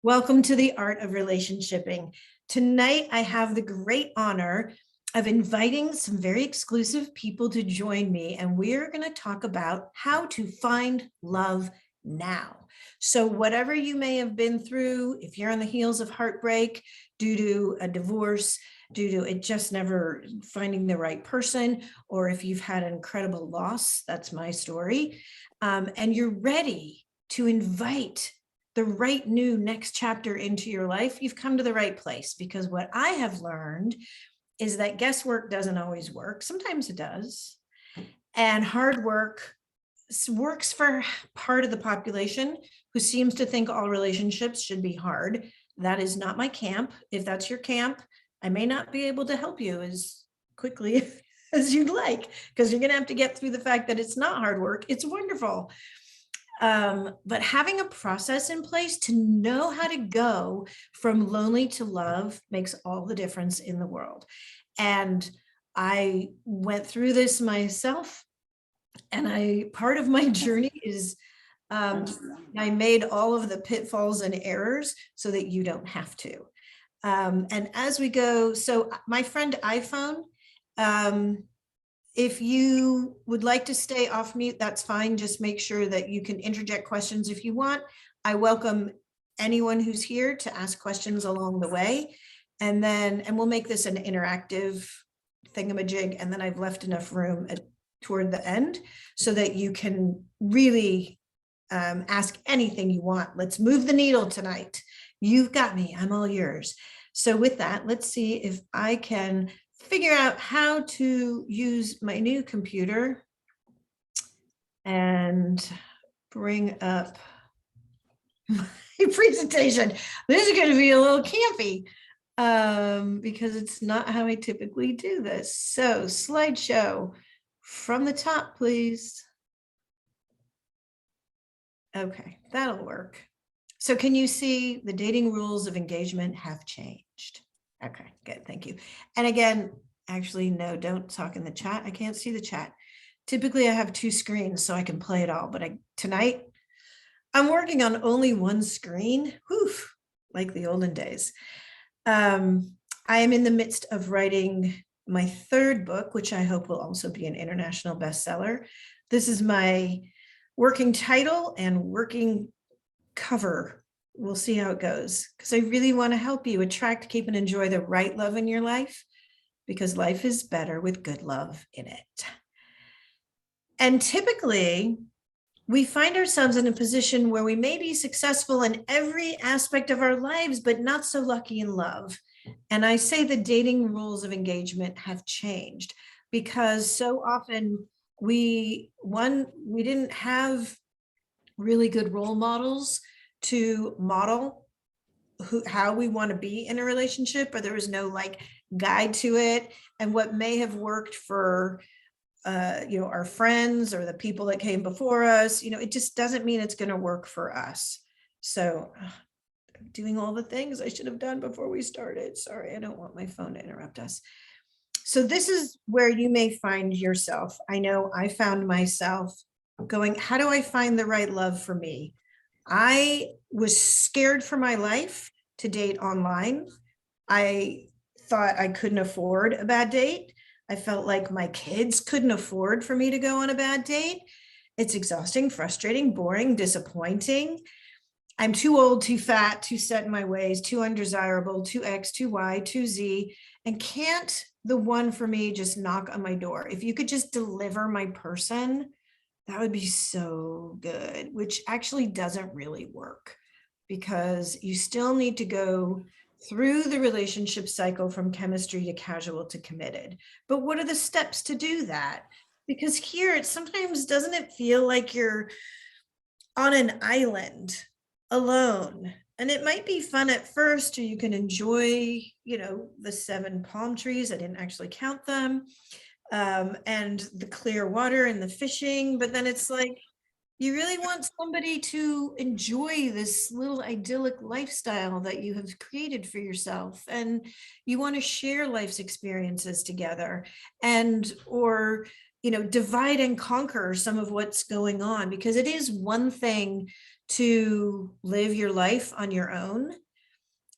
Welcome to the Art of Relationshipping. Tonight, I have the great honor of inviting some very exclusive people to join me, and we're going to talk about how to find love now. So whatever you may have been through, if you're on the heels of heartbreak due to a divorce, due to it just never finding the right person, or if you've had an incredible loss, that's my story, and you're ready to invite the right new next chapter into your life, you've come to the right place. Because what I have learned is that guesswork doesn't always work. Sometimes it does. And hard work works for part of the population who seems to think all relationships should be hard. That is not my camp. If that's your camp, I may not be able to help you as quickly as you'd like, because you're going to have to get through the fact that it's not hard work. It's wonderful. But having a process in place to know how to go from lonely to love makes all the difference in the world. And I went through this myself, and part of my journey is I made all of the pitfalls and errors so that you don't have to. And as we go, so my friend iPhone, if you would like to stay off mute, that's fine. Just make sure that you can interject questions if you want. I welcome anyone who's here to ask questions along the way. And we'll make this an interactive thingamajig. And then I've left enough room toward the end so that you can really ask anything you want. Let's move the needle tonight. You've got me. I'm all yours. So with that, let's see if I can figure out how to use my new computer and bring up my presentation. This is going to be a little campy because it's not how I typically do this. So slideshow from the top, please. Okay, that'll work. So can you see the dating rules of engagement have changed? Okay, good, thank you. And again, actually, no, don't talk in the chat. I can't see the chat. Typically, I have two screens so I can play it all, but tonight, I'm working on only one screen, whew, like the olden days. I am in the midst of writing my third book, which I hope will also be an international bestseller. This is my working title and working cover. We'll see how it goes, because I really want to help you attract, keep, and enjoy the right love in your life, because life is better with good love in it. And typically, we find ourselves in a position where we may be successful in every aspect of our lives, but not so lucky in love. And I say the dating rules of engagement have changed because so often we didn't have really good role models to model how we want to be in a relationship, or there was no like guide to it. And what may have worked for our friends or the people that came before us, it just doesn't mean it's going to work for us. So I'm doing all the things I should have done before we started. Sorry, I don't want my phone to interrupt us. So this is where you may find yourself. I know I found myself going, how do I find the right love for me? I was scared for my life to date online. I thought I couldn't afford a bad date. I felt like my kids couldn't afford for me to go on a bad date. It's exhausting, frustrating, boring, disappointing. I'm too old, too fat, too set in my ways, too undesirable, too X, too Y, too Z. And can't the one for me just knock on my door? If you could just deliver my person, that would be so good, which actually doesn't really work, because you still need to go through the relationship cycle from chemistry to casual to committed. But what are the steps to do that? Because here it sometimes doesn't it feel like you're on an island alone, and it might be fun at first, or you can enjoy, the 7 palm trees. I didn't actually count them. And the clear water and the fishing, but then it's like, you really want somebody to enjoy this little idyllic lifestyle that you have created for yourself. And you want to share life's experiences together or divide and conquer some of what's going on, because it is one thing to live your life on your own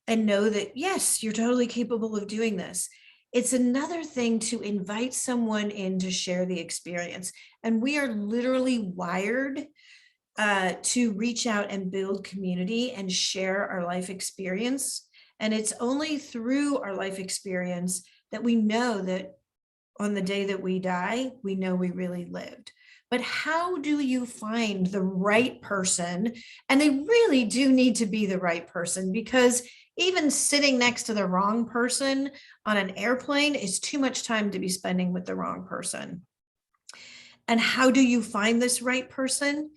and know that, yes, you're totally capable of doing this. It's another thing to invite someone in to share the experience. And we are literally wired to reach out and build community and share our life experience. And it's only through our life experience that we know that on the day that we die, we know we really lived. But how do you find the right person? And they really do need to be the right person, because even sitting next to the wrong person on an airplane is too much time to be spending with the wrong person. And how do you find this right person?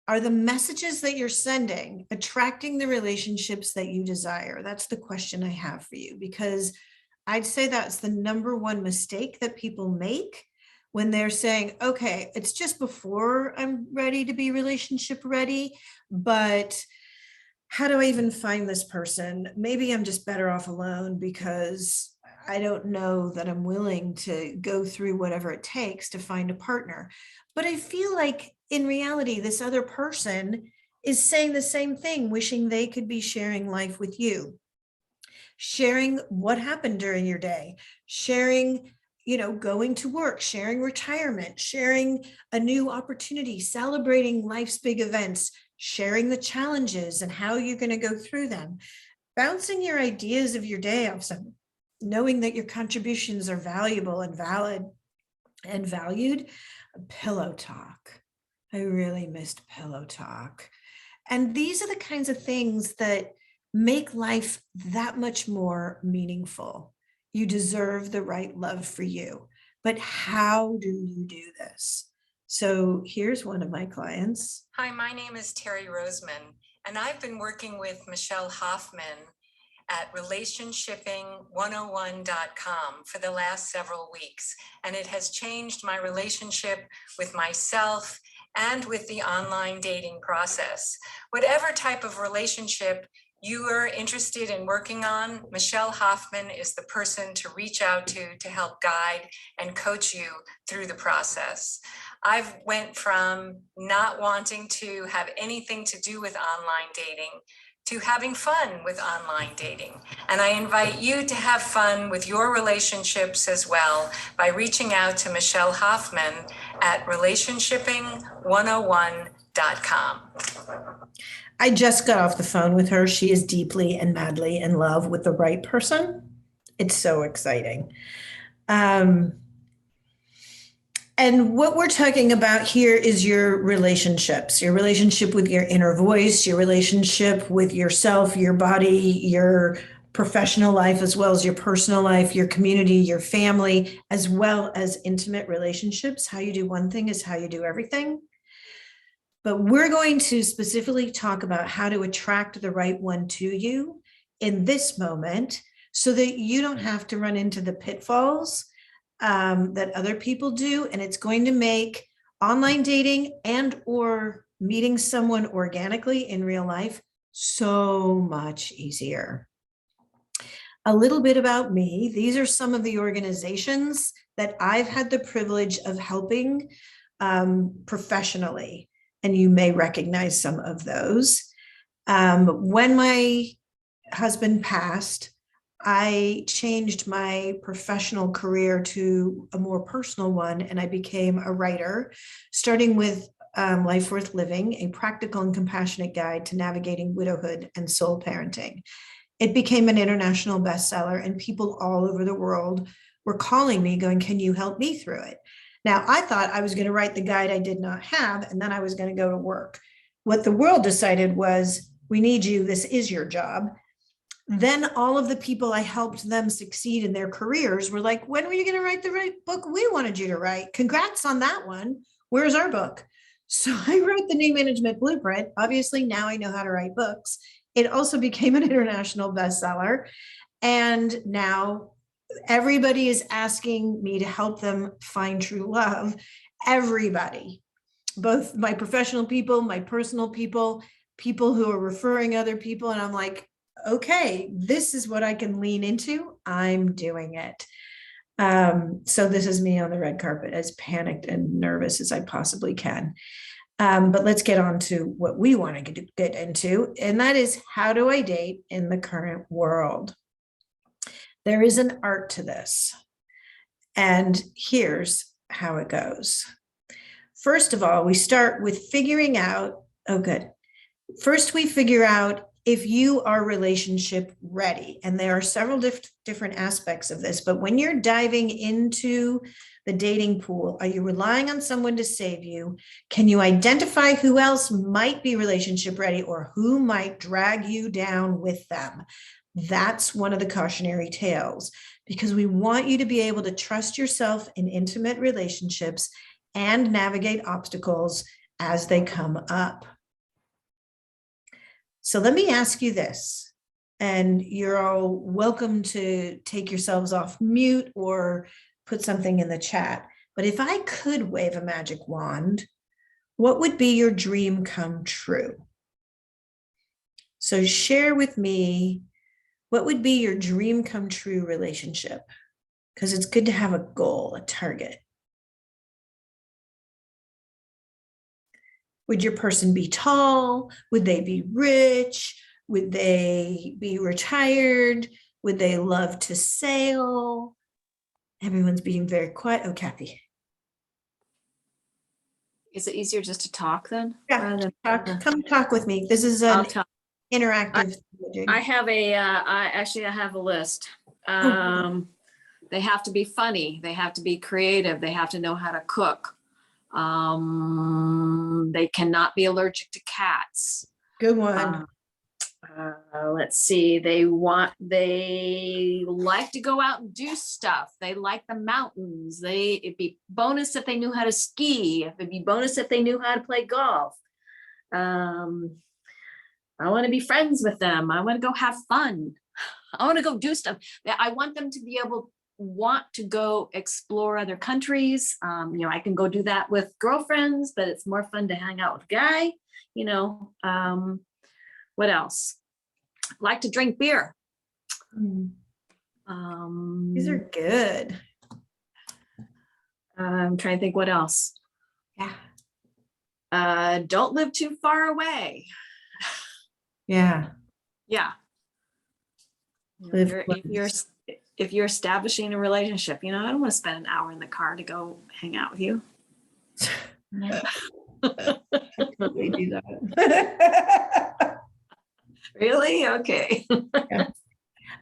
Are the messages that you're sending attracting the relationships that you desire? That's the question I have for you, because I'd say that's the number one mistake that people make when they're saying, okay, it's just before I'm ready to be relationship ready, but how do I even find this person? Maybe I'm just better off alone because I don't know that I'm willing to go through whatever it takes to find a partner. But I feel like in reality, this other person is saying the same thing, wishing they could be sharing life with you, sharing what happened during your day, sharing, going to work, sharing retirement, sharing a new opportunity, celebrating life's big events, sharing the challenges and how you're going to go through them, bouncing your ideas of your day off someone, knowing that your contributions are valuable and valid and valued. Pillow talk. I really missed pillow talk. And these are the kinds of things that make life that much more meaningful. You deserve the right love for you. But how do you do this? So here's one of my clients. Hi, my name is Terry Roseman, and I've been working with Michelle Hoffman at relationshipping101.com for the last several weeks, and it has changed my relationship with myself and with the online dating process. Whatever type of relationship you are interested in working on, Michelle Hoffman is the person to reach out to help guide and coach you through the process. I've went from not wanting to have anything to do with online dating to having fun with online dating. And I invite you to have fun with your relationships as well by reaching out to Michelle Hoffman at relationshipping101.com. I just got off the phone with her. She is deeply and madly in love with the right person. It's so exciting. And what we're talking about here is your relationships, your relationship with your inner voice, your relationship with yourself, your body, your professional life, as well as your personal life, your community, your family, as well as intimate relationships. How you do one thing is how you do everything. But we're going to specifically talk about how to attract the right one to you in this moment so that you don't have to run into the pitfalls that other people do. And it's going to make online dating and or meeting someone organically in real life so much easier. A little bit about me. These are some of the organizations that I've had the privilege of helping professionally. And you may recognize some of those. When my husband passed, I changed my professional career to a more personal one, and I became a writer, starting with Life Worth Living, a practical and compassionate guide to navigating widowhood and soul parenting. It became an international bestseller, and people all over the world were calling me going, can you help me through it? Now, I thought I was going to write the guide I did not have, and then I was going to go to work. What the world decided was, we need you, this is your job. Then all of the people I helped them succeed in their careers were like, when were you going to write the right book we wanted you to write? Congrats on that one. Where's our book? So I wrote the New Management Blueprint. Obviously, now I know how to write books. It also became an international bestseller. And now everybody is asking me to help them find true love. Everybody, both my professional people, my personal people, people who are referring other people. And I'm like, okay, this is what I can lean into. I'm doing it. So this is me on the red carpet, as panicked and nervous as I possibly can. But let's get on to what we want to get into, and that is, how do I date in the current world? There is an art to this, and here's how it goes. First of all, we start with figuring out, First, we figure out if you are relationship ready. And there are several different aspects of this, but when you're diving into the dating pool, are you relying on someone to save you? Can you identify who else might be relationship ready or who might drag you down with them? That's one of the cautionary tales, because we want you to be able to trust yourself in intimate relationships and navigate obstacles as they come up. So let me ask you this, and you're all welcome to take yourselves off mute or put something in the chat. But if I could wave a magic wand, what would be your dream come true? So share with me, what would be your dream come true relationship? Because it's good to have a goal, a target. Would your person be tall? Would they be rich? Would they be retired? Would they love to sail? Everyone's being very quiet. Oh, Kathy. Is it easier just to talk then? Yeah, come talk with me. This is an interactive. I have I have a list. They have to be funny. They have to be creative. They have to know how to cook. They cannot be allergic to cats. Good one. Let's see. They like to go out and do stuff. They like the mountains. It'd be bonus if they knew how to ski. It'd be bonus if they knew how to play golf. I want to be friends with them. I want to go have fun. I want to go do stuff. I want them to want to go explore other countries. I can go do that with girlfriends, but it's more fun to hang out with a guy. What else? Like to drink beer. These are good. I'm trying to think what else. Yeah. Don't live too far away. Yeah. Yeah. If you're establishing a relationship, I don't want to spend an hour in the car to go hang out with you. Totally do that. Really? Okay. Yeah.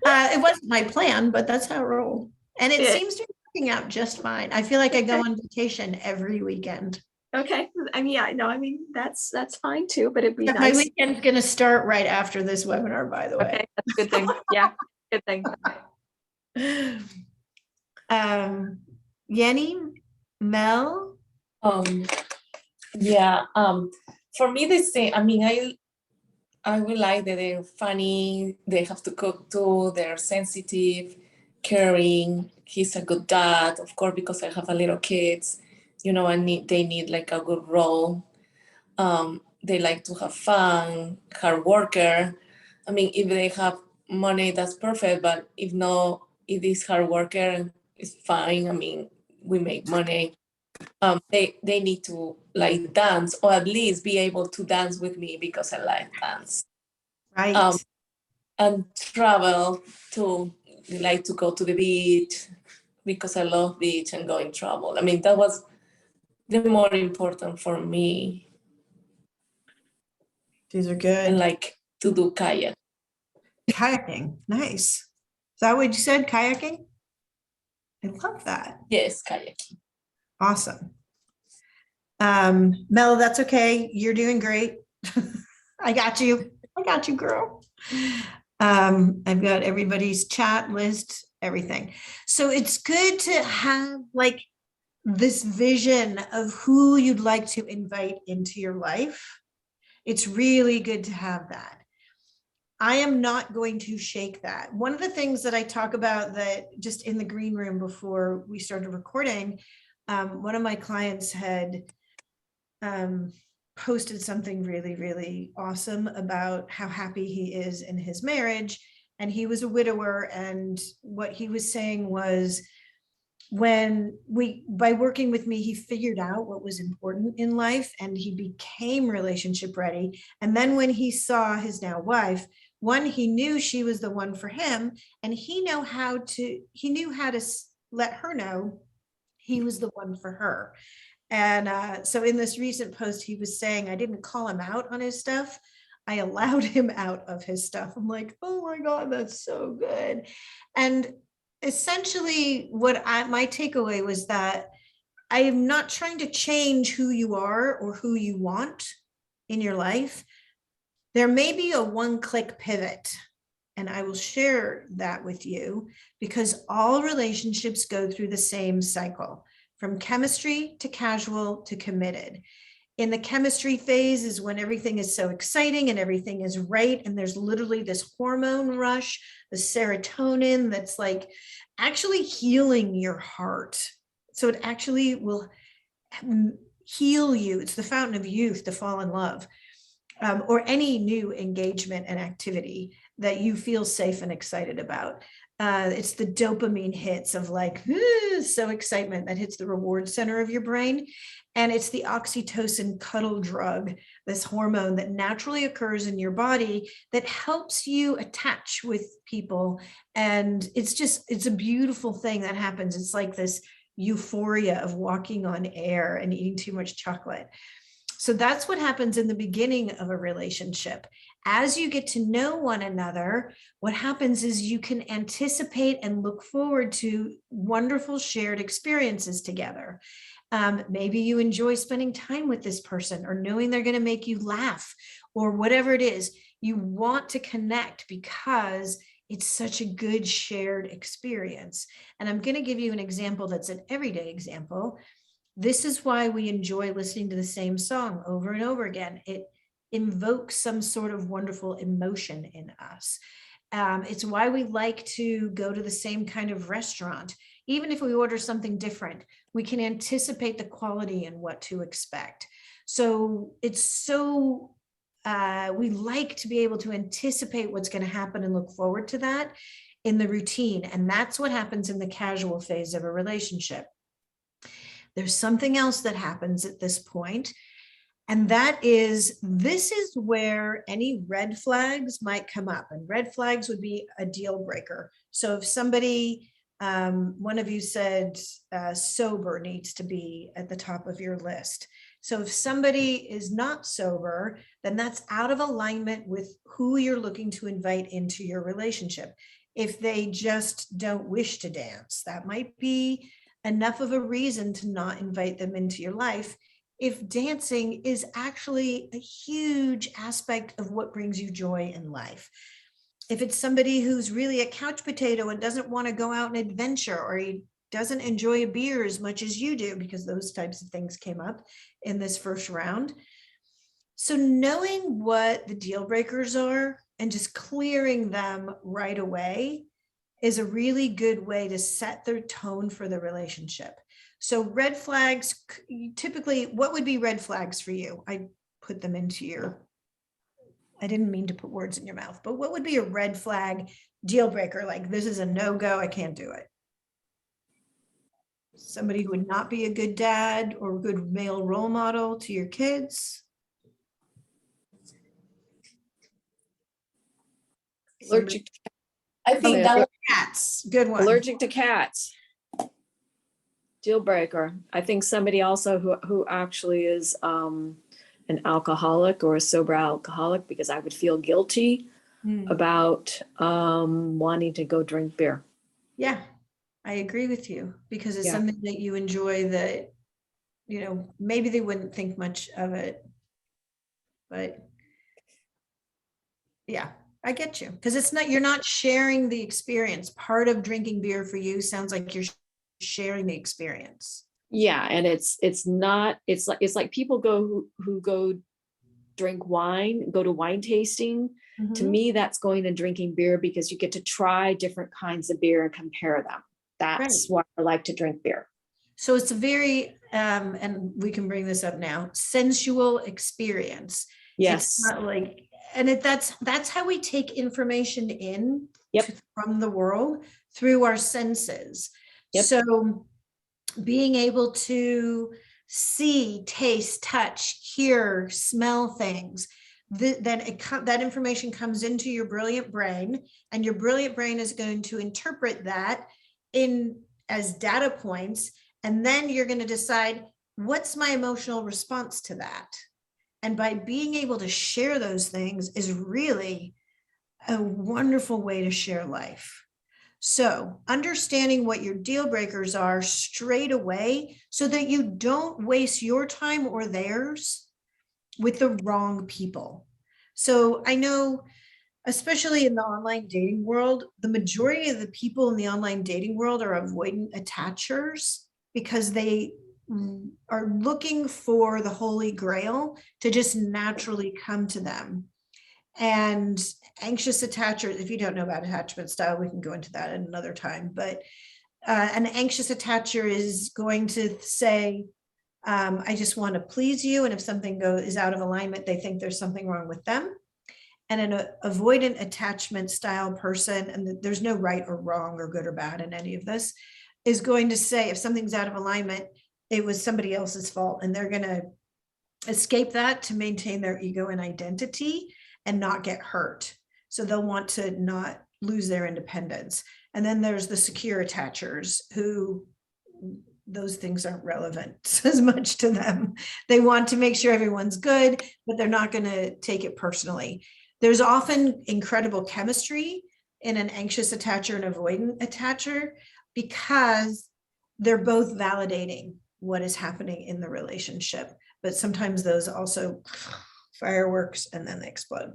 It wasn't my plan, but that's how I roll. And it seems to be working out just fine. I feel like I go on vacation every weekend. Okay. That's fine too, but it'd be nice. My weekend's going to start right after this webinar, by the way. Okay, that's a good thing. Yeah, good thing. Yenny, Mel? For me, the same. I would like that they're funny, they have to cook too, they're sensitive, caring. He's a good dad, of course, because I have a little kids, they need like a good role. They like to have fun, hard worker. If they have money, that's perfect, but if not, if it's hard worker, it's fine. We make money. They need to like dance, or at least be able to dance with me because I like dance. Right. And travel too. They like to go to the beach because I love beach and going travel. That was the more important for me. These are good. And like to do kayak. Kayaking, nice. Is that what you said, kayaking? I love that. Yes, kayaking. Awesome. Mel, that's okay. You're doing great. I got you, girl. I've got everybody's chat list, everything. So it's good to have like this vision of who you'd like to invite into your life. It's really good to have that. I am not going to shake that. One of the things that I talk about that just in the green room before we started recording, one of my clients had posted something really, really awesome about how happy he is in his marriage. And he was a widower. And what he was saying was, by working with me, he figured out what was important in life and he became relationship ready. And then when he saw his now wife, one, he knew she was the one for him, and he knew how to let her know he was the one for her. And so in this recent post, he was saying, I didn't call him out on his stuff. I allowed him out of his stuff. I'm like, oh my God, that's so good. And essentially my takeaway was that I am not trying to change who you are or who you want in your life. There may be a one-click pivot, and I will share that with you because all relationships go through the same cycle, from chemistry to casual to committed. In the chemistry phase is when everything is so exciting and everything is right. And there's literally this hormone rush, the serotonin that's like actually healing your heart. So it actually will heal you. It's the fountain of youth to fall in love, or any new engagement and activity that you feel safe and excited about. It's the dopamine hits of like, so excitement that hits the reward center of your brain. And it's the oxytocin cuddle drug, this hormone that naturally occurs in your body that helps you attach with people. And it's a beautiful thing that happens. It's like this euphoria of walking on air and eating too much chocolate. So that's what happens in the beginning of a relationship. As you get to know one another, what happens is you can anticipate and look forward to wonderful shared experiences together. Maybe you enjoy spending time with this person or knowing they're going to make you laugh or whatever it is. You want to connect because it's such a good shared experience. And I'm going to give you an example that's an everyday example. This is why we enjoy listening to the same song over and over again. It invokes some sort of wonderful emotion in us. It's why we like to go to the same kind of restaurant. Even if we order something different, we can anticipate the quality and what to expect. So we like to be able to anticipate what's going to happen and look forward to that in the routine. And that's what happens in the casual phase of a relationship. There's something else that happens at this point, and this is where any red flags might come up, and red flags would be a deal breaker. So if somebody, one of you said sober needs to be at the top of your list. So if somebody is not sober, then that's out of alignment with who you're looking to invite into your relationship. If they just don't wish to dance, that might be enough of a reason to not invite them into your life. If dancing is actually a huge aspect of what brings you joy in life. If it's somebody who's really a couch potato and doesn't want to go out and adventure, or he doesn't enjoy a beer as much as you do, because those types of things came up in this first round. So knowing what the deal breakers are and just clearing them right away is a really good way to set their tone for the relationship. So red flags, typically, what would be red flags for you? I put them into I didn't mean to put words in your mouth, but what would be a red flag deal breaker? Like, this is a no-go, I can't do it. Somebody who would not be a good dad or a good male role model to your kids. Allergic to I think that cats, good one. allergic to cats. Deal breaker. I think somebody also who actually is an alcoholic or a sober alcoholic, because I would feel guilty about wanting to go drink beer. Yeah, I agree with you, because it's something that you enjoy that, maybe they wouldn't think much of it, but yeah, I get you. Because you're not sharing the experience. Part of drinking beer for you sounds like you're sharing the experience. Yeah, and it's like people who go drink wine, go to wine tasting. Mm-hmm. To me, that's going and drinking beer, because you get to try different kinds of beer and compare them. That's why I like to drink beer. So it's a very, and we can bring this up now, sensual experience. Yes. It's not like, and that's how we take information in from the world through our senses. Yep. So being able to see, taste, touch, hear, smell things, that information comes into your brilliant brain, and your brilliant brain is going to interpret that in as data points. And then you're going to decide, what's my emotional response to that? And by being able to share those things is really a wonderful way to share life. So understanding what your deal breakers are straight away so that you don't waste your time or theirs with the wrong people. So I know, especially in the online dating world, the majority of the people in the online dating world are avoidant attachers because they are looking for the holy grail to just naturally come to them. And anxious attachers, if you don't know about attachment style, we can go into that at another time, but an anxious attacher is going to say, I just want to please you. And if something is out of alignment, they think there's something wrong with them. And an avoidant attachment style person, and there's no right or wrong or good or bad in any of this, is going to say if something's out of alignment, it was somebody else's fault, and they're going to escape that to maintain their ego and identity and not get hurt. So they'll want to not lose their independence. And then there's the secure attachers who those things aren't relevant as much to them. They want to make sure everyone's good, but they're not going to take it personally. There's often incredible chemistry in an anxious attacher and avoidant attacher because they're both validating what is happening in the relationship. But sometimes those also fireworks and then they explode.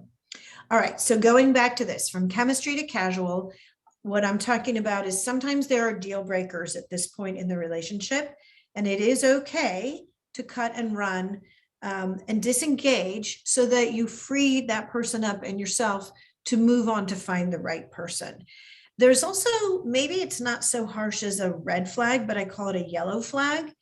All right, so going back to this, from chemistry to casual, what I'm talking about is sometimes there are deal breakers at this point in the relationship, and it is okay to cut and run and disengage so that you free that person up and yourself to move on to find the right person. There's also, maybe it's not so harsh as a red flag, but I call it a yellow flag.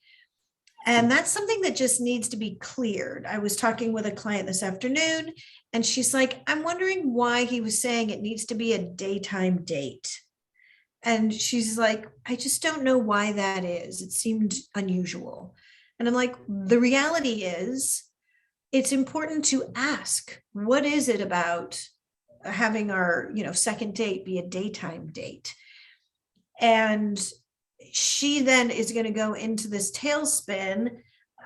And that's something that just needs to be cleared. I was talking with a client this afternoon, and she's like, I'm wondering why he was saying it needs to be a daytime date. And she's like, I just don't know why that is. It seemed unusual. And I'm like, the reality is, it's important to ask, what is it about having our, second date be a daytime date? And she then is going to go into this tailspin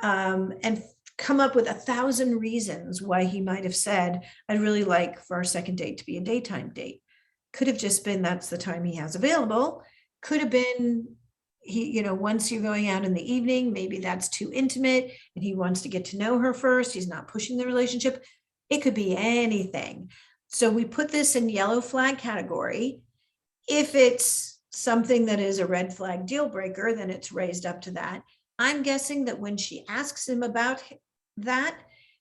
and come up with 1,000 reasons why he might have said, I'd really like for our second date to be a daytime date. Could have just been that's the time he has available. Could have been once you're going out in the evening, maybe that's too intimate and he wants to get to know her first. He's not pushing the relationship. It could be anything. So we put this in yellow flag category. If it's something that is a red flag deal breaker, then it's raised up to that. I'm guessing that when she asks him about that,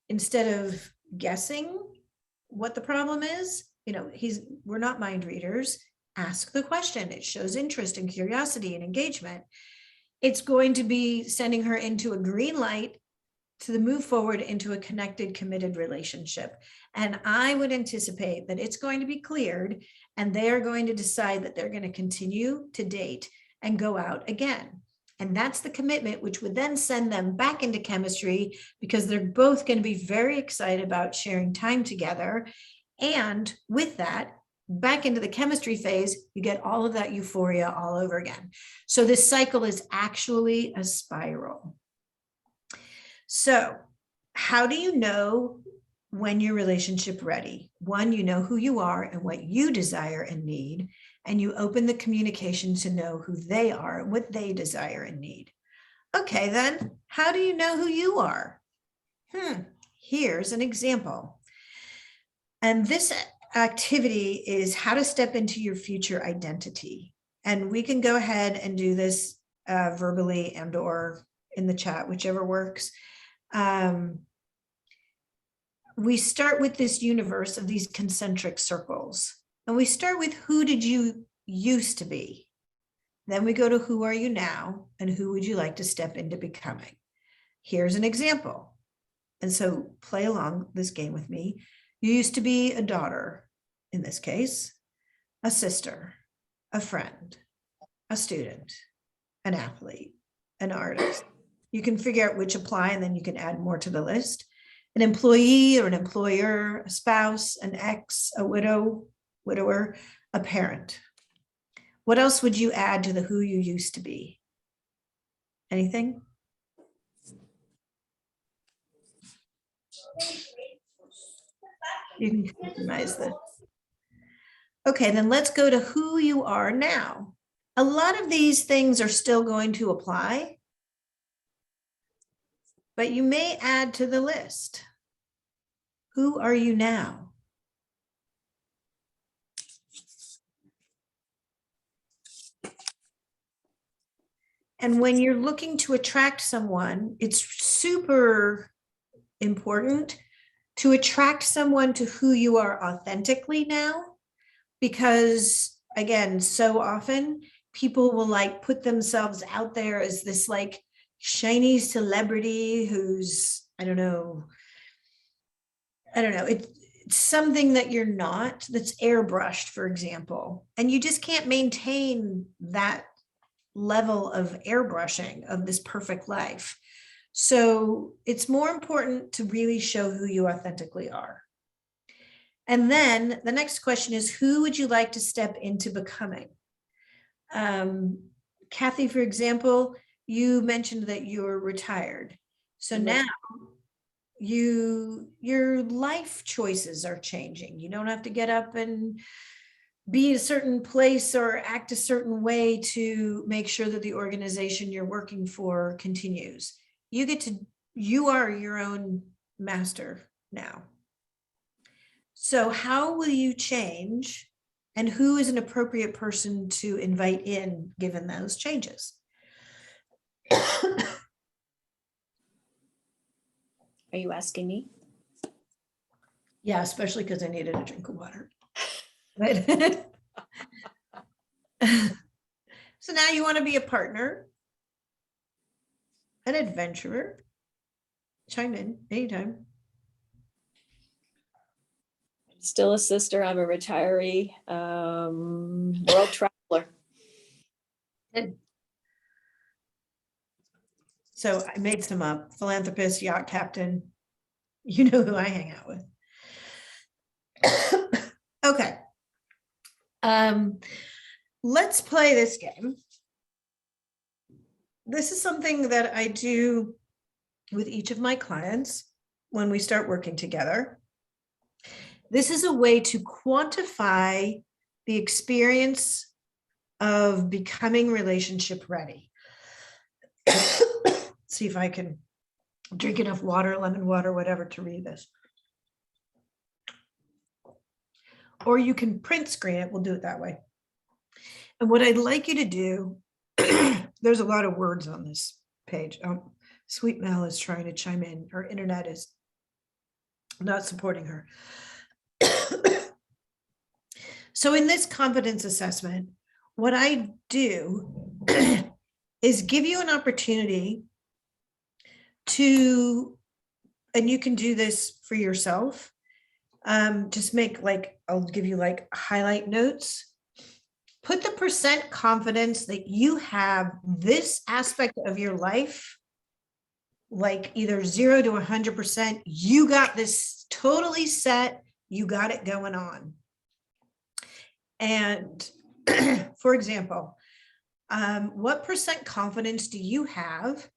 instead of guessing what the problem is, we're not mind readers. Ask the question. It shows interest and curiosity and engagement. It's going to be sending her into a green light to the move forward into a connected, committed relationship. And I would anticipate that it's going to be cleared and they are going to decide that they're going to continue to date and go out again. And that's the commitment, which would then send them back into chemistry because they're both going to be very excited about sharing time together. And with that, back into the chemistry phase, you get all of that euphoria all over again. So this cycle is actually a spiral. So how do you know when your relationship ready? One, you know who you are and what you desire and need, and you open the communication to know who they are and what they desire and need. Okay, then how do you know who you are? Here's an example. And this activity is how to step into your future identity. And we can go ahead and do this verbally and or in the chat, whichever works. We start with this universe of these concentric circles. And we start with who did you used to be? Then we go to who are you now? And who would you like to step into becoming? Here's an example. And so play along this game with me. You used to be a daughter, in this case, a sister, a friend, a student, an athlete, an artist. You can figure out which apply, and then you can add more to the list. An employee or an employer, a spouse, an ex, a widower, a parent. What else would you add to the who you used to be? Anything? You can customize this. Okay, then let's go to who you are now. A lot of these things are still going to apply, but you may add to the list. Who are you now? And when you're looking to attract someone, it's super important to attract someone to who you are authentically now, because again, so often people will like put themselves out there as this like shiny celebrity who's, I don't know, it's something that you're not, that's airbrushed, for example, and you just can't maintain that level of airbrushing of this perfect life. So it's more important to really show who you authentically are. And then the next question is, who would you like to step into becoming? Kathy, for example, you mentioned that you were retired. So now your life choices are changing. You don't have to get up and be a certain place or act a certain way to make sure that the organization you're working for continues. You are your own master now. So how will you change, and who is an appropriate person to invite in given those changes? Are you asking me? Yeah, especially because I needed a drink of water. Right. So now you want to be a partner, an adventurer. Chime in anytime. Still a sister. I'm a retiree, world traveler. Good. So I made some up. Philanthropist, yacht captain. You know who I hang out with. Okay. Let's play this game. This is something that I do with each of my clients when we start working together. This is a way to quantify the experience of becoming relationship ready. See if I can drink enough water, lemon water, whatever, to read this. Or you can print screen it. We'll do it that way. And what I'd like you to do, there's a lot of words on this page. Sweet Mel is trying to chime in. Her internet is not supporting her. So in this confidence assessment, what I do is give you an opportunity to, and you can do this for yourself, just make like, I'll give you like highlight notes. Put the percent confidence that you have this aspect of your life, like either 0 to 100%, you got this totally set, you got it going on. And for example, what percent confidence do you have?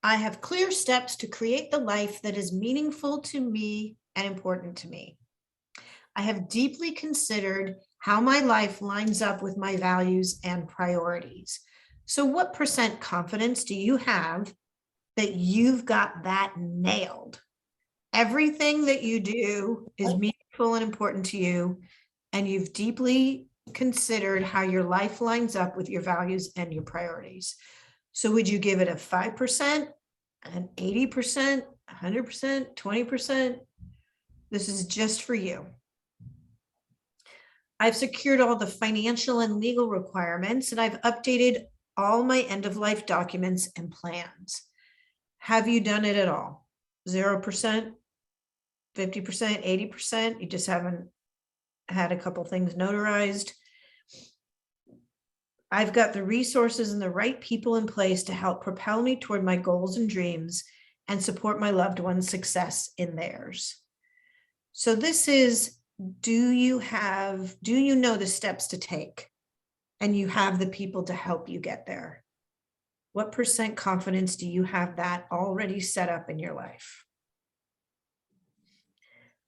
I have clear steps to create the life that is meaningful to me and important to me. I have deeply considered how my life lines up with my values and priorities. So what percent confidence do you have that you've got that nailed? Everything that you do is meaningful and important to you, and you've deeply considered how your life lines up with your values and your priorities. So would you give it a 5%, an 80%, 100%, 20%? This is just for you. I've secured all the financial and legal requirements, and I've updated all my end-of-life documents and plans. Have you done it at all? 0%, 50%, 80%? You just haven't had a couple things notarized? I've got the resources and the right people in place to help propel me toward my goals and dreams and support my loved ones' success in theirs. So this is, do you know the steps to take? And you have the people to help you get there? What % confidence do you have that already set up in your life?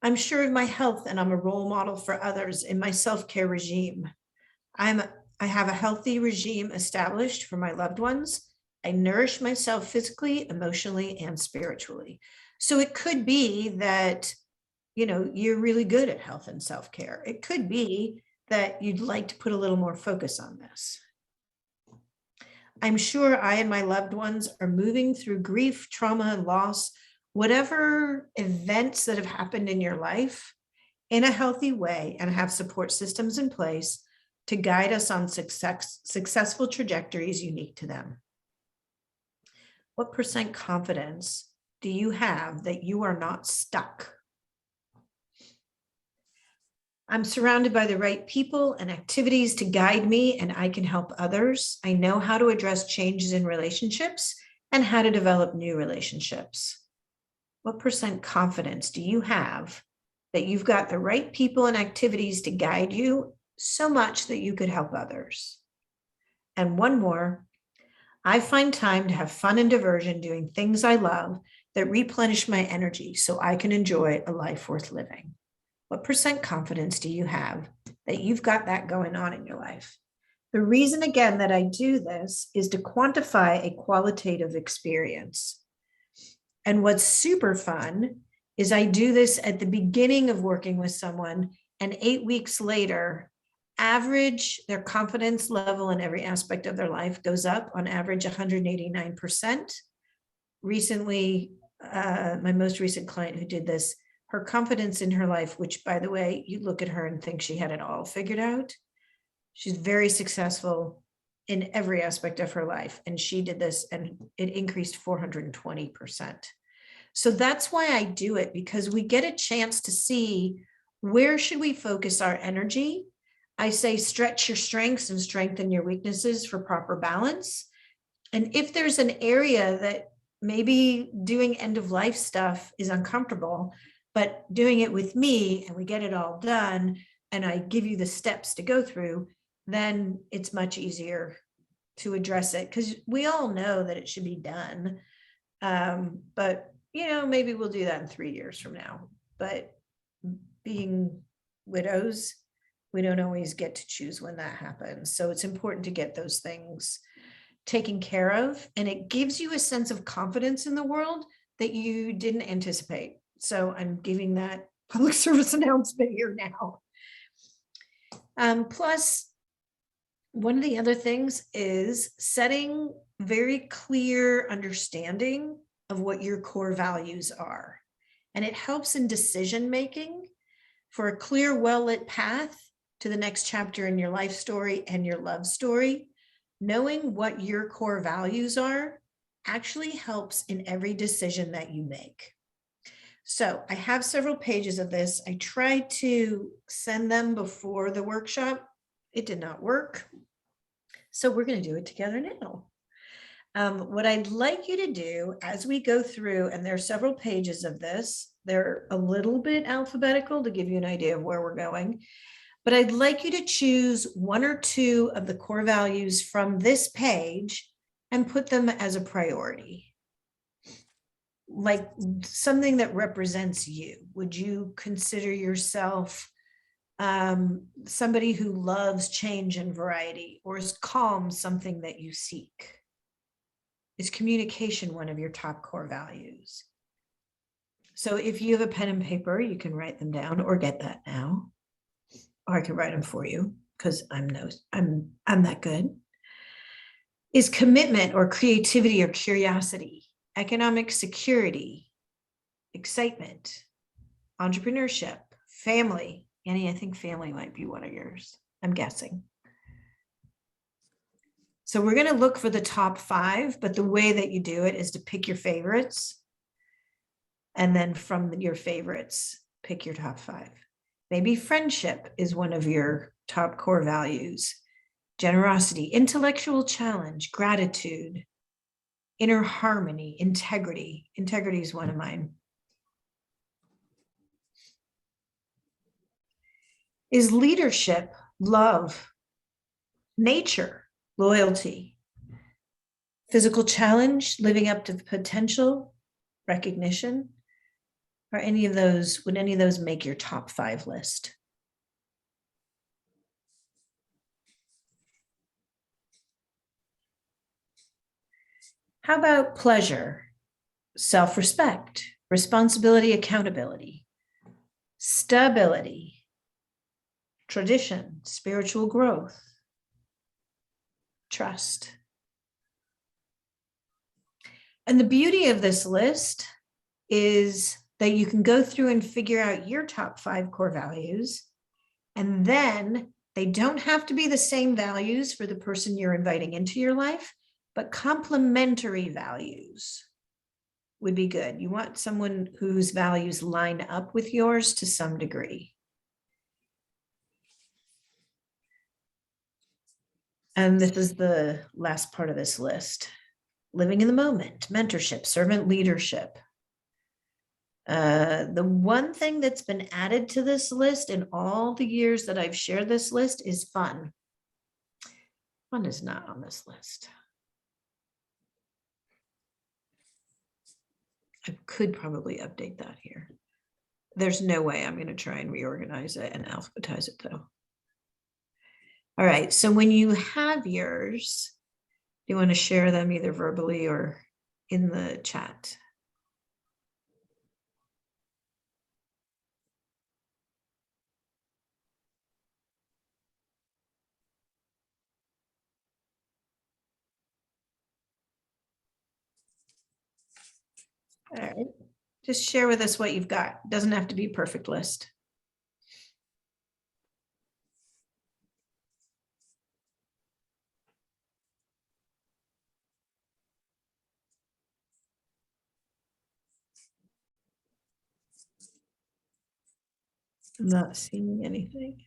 I'm sure of my health and I'm a role model for others in my self-care regime. I have a healthy regime established for my loved ones. I nourish myself physically, emotionally, and spiritually. So it could be that, you're really good at health and self-care. It could be that you'd like to put a little more focus on this. I'm sure I and my loved ones are moving through grief, trauma, and loss, whatever events that have happened in your life, in a healthy way, and have support systems in place to guide us on successful trajectories unique to them. What % confidence do you have that you are not stuck? I'm surrounded by the right people and activities to guide me, and I can help others. I know how to address changes in relationships and how to develop new relationships. What % confidence do you have that you've got the right people and activities to guide you so much that you could help others? And one more, I find time to have fun and diversion doing things I love that replenish my energy so I can enjoy a life worth living. What % confidence do you have that you've got that going on in your life? The reason, again, that I do this is to quantify a qualitative experience. And what's super fun is I do this at the beginning of working with someone, and 8 weeks later, their confidence level in every aspect of their life goes up on average 189%. Recently, my most recent client who did this, her confidence in her life, which, by the way, you look at her and think she had it all figured out. She's very successful in every aspect of her life. And she did this and it increased 420%. So that's why I do it, because we get a chance to see where should we focus our energy. I say stretch your strengths and strengthen your weaknesses for proper balance. And if there's an area that maybe doing end of life stuff is uncomfortable, but doing it with me and we get it all done and I give you the steps to go through, then it's much easier to address it, because we all know that it should be done. But maybe we'll do that in 3 years from now. But being widows, we don't always get to choose when that happens. So it's important to get those things taken care of. And it gives you a sense of confidence in the world that you didn't anticipate. So I'm giving that public service announcement here now. Plus, one of the other things is setting very clear understanding of what your core values are. And it helps in decision-making for a clear, well-lit path to the next chapter in your life story and your love story. Knowing what your core values are actually helps in every decision that you make. So I have several pages of this. I tried to send them before the workshop. It did not work. So we're going to do it together now. What I'd like you to do as we go through, and there are several pages of this, they're a little bit alphabetical to give you an idea of where we're going, but I'd like you to choose 1 or 2 of the core values from this page and put them as a priority. Like something that represents you. Would you consider yourself somebody who loves change and variety, or is calm something that you seek? Is communication one of your top core values? So if you have a pen and paper, you can write them down or get that now, or I can write them for you because I'm that good. Is commitment or creativity or curiosity, economic security, excitement, entrepreneurship, family? Annie, I think family might be one of yours. I'm guessing. So we're going to look for the top 5, but the way that you do it is to pick your favorites. And then from your favorites, pick your top 5. Maybe friendship is one of your top core values. generosity, intellectual challenge, gratitude, inner harmony, integrity. Integrity is one of mine. Is leadership, love, nature, loyalty, physical challenge, living up to potential, recognition? Are any of those, would any of those make your top 5 list? How about pleasure, self-respect, responsibility, accountability, stability, tradition, spiritual growth, trust? And the beauty of this list is that you can go through and figure out your top 5 core values, and then they don't have to be the same values for the person you're inviting into your life, but complementary values would be good. You want someone whose values line up with yours to some degree. And this is the last part of this list. Living in the moment, mentorship, servant leadership. The one thing that's been added to this list in all the years that I've shared this list is fun. Fun is not on this list. I could probably update that here. There's no way I'm going to try and reorganize it and alphabetize it though. All right, so when you have yours, do you want to share them either verbally or in the chat? All right, just share with us what you've got. Doesn't have to be a perfect list. I'm not seeing anything.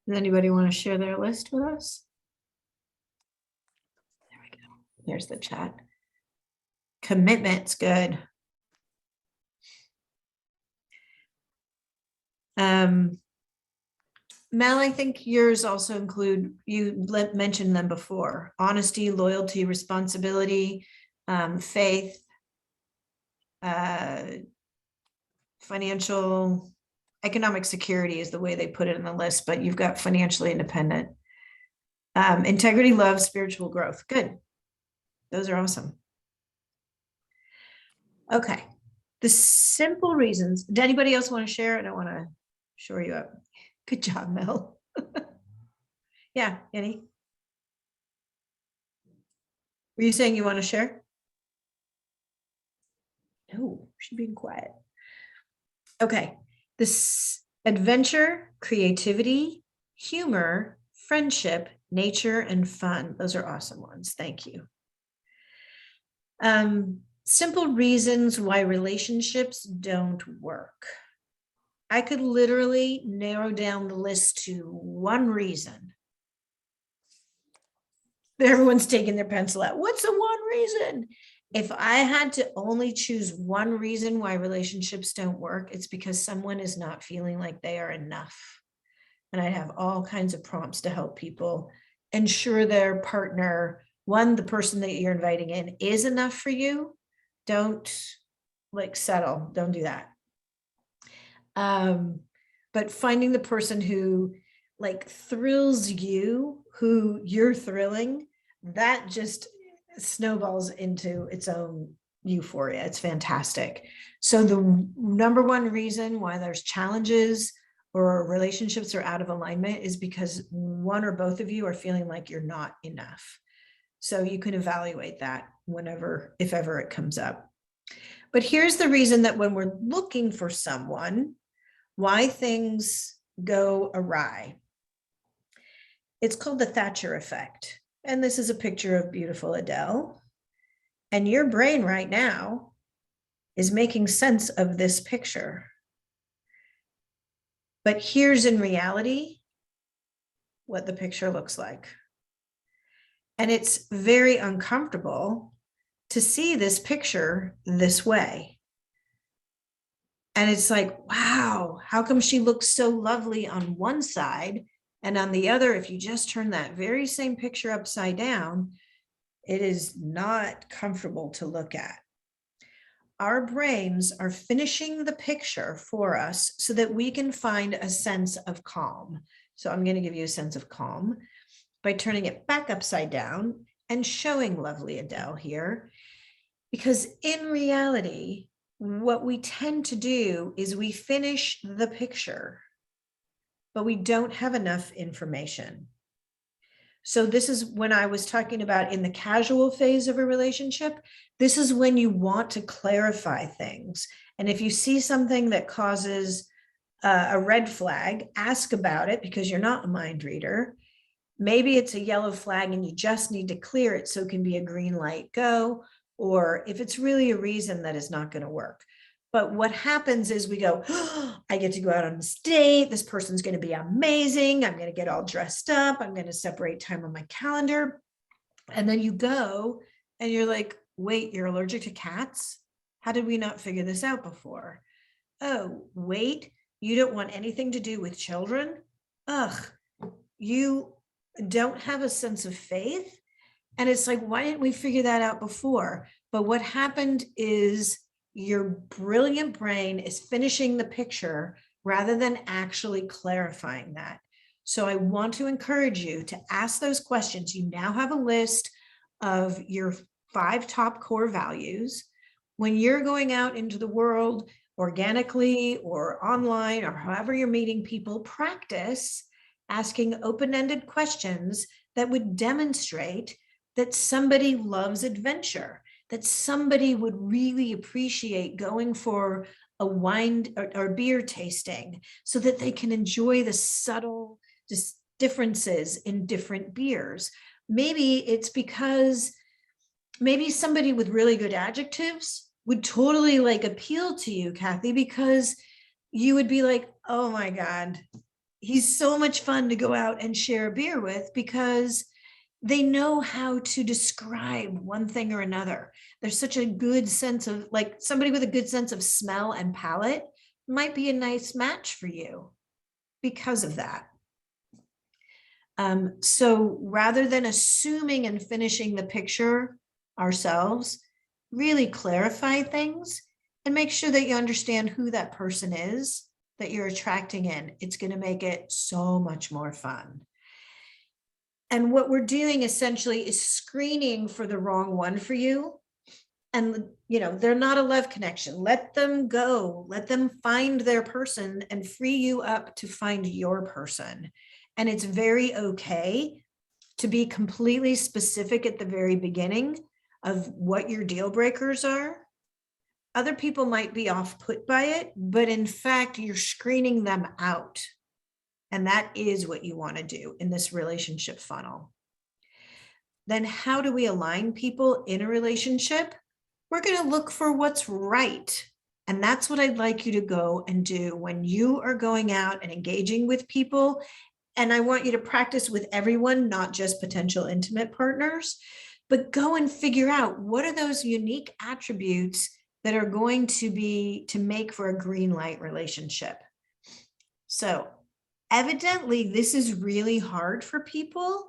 Does anybody want to share their list with us? There we go. There's the chat. Commitment's good. Mel, I think yours also include, you mentioned them before, honesty, loyalty, responsibility, faith, financial, economic security is the way they put it in the list, but you've got financially independent. Integrity, love, spiritual growth. Good. Those are awesome. Okay. The simple reasons. Did anybody else want to share? I don't want to shore you up. Good job, Mel. Yeah, Annie. Were you saying you want to share? No, she's being quiet. Okay. This adventure, creativity, humor, friendship, nature, and fun. Those are awesome ones. Thank you. Simple reasons why relationships don't work. I could literally narrow down the list to one reason. Everyone's taking their pencil out. What's the one reason? If I had to only choose one reason why relationships don't work, it's because someone is not feeling like they are enough. And I have all kinds of prompts to help people ensure their partner, one, the person that you're inviting in is enough for you. Don't like settle. Don't do that. But finding the person who like thrills you, who you're thrilling, that just snowballs into its own euphoria. It's fantastic. So the number one reason why there's challenges or relationships are out of alignment is because one or both of you are feeling like you're not enough. So you can evaluate that whenever, if ever it comes up. But here's the reason that when we're looking for someone, why things go awry. It's called the Thatcher Effect. And this is a picture of beautiful Adele. And your brain right now is making sense of this picture. But here's in reality what the picture looks like. And it's very uncomfortable to see this picture this way. And it's like, wow, how come she looks so lovely on one side? And on the other, if you just turn that very same picture upside down, it is not comfortable to look at. Our brains are finishing the picture for us so that we can find a sense of calm. So I'm going to give you a sense of calm by turning it back upside down and showing lovely Adele here. Because in reality, what we tend to do is we finish the picture, but we don't have enough information. So this is when I was talking about in the casual phase of a relationship, this is when you want to clarify things. And if you see something that causes a red flag, ask about it because you're not a mind reader. Maybe it's a yellow flag and you just need to clear it so it can be a green light, go. Or if it's really a reason that is not going to work. But what happens is we go, oh, I get to go out on this date. This person's going to be amazing. I'm going to get all dressed up. I'm going to separate time on my calendar. And then you go and you're like, wait, you're allergic to cats? How did we not figure this out before? Oh, wait, you don't want anything to do with children? Ugh, you don't have a sense of faith? And it's like, why didn't we figure that out before? But what happened is your brilliant brain is finishing the picture rather than actually clarifying that. So I want to encourage you to ask those questions. You now have a list of your 5 top core values. When you're going out into the world organically or online or however you're meeting people, practice asking open-ended questions that would demonstrate that somebody loves adventure, that somebody would really appreciate going for a wine or beer tasting so that they can enjoy the subtle differences in different beers. Maybe it's because maybe somebody with really good adjectives would totally like appeal to you, Kathy, because you would be like, oh my God, he's so much fun to go out and share a beer with because they know how to describe one thing or another. There's such a good sense of, like, somebody with a good sense of smell and palate might be a nice match for you because of that. So rather than assuming and finishing the picture ourselves, really clarify things and make sure that you understand who that person is that you're attracting in. It's going to make it so much more fun. And what we're doing essentially is screening for the wrong one for you. And, you know, they're not a love connection. Let them go. Let them find their person and free you up to find your person. And it's very okay to be completely specific at the very beginning of what your deal breakers are. Other people might be off-put by it, but in fact, you're screening them out. And that is what you want to do in this relationship funnel. Then how do we align people in a relationship? We're going to look for what's right. And that's what I'd like you to go and do when you are going out and engaging with people. And I want you to practice with everyone, not just potential intimate partners, but go and figure out what are those unique attributes that are going to make for a green light relationship. So evidently, this is really hard for people.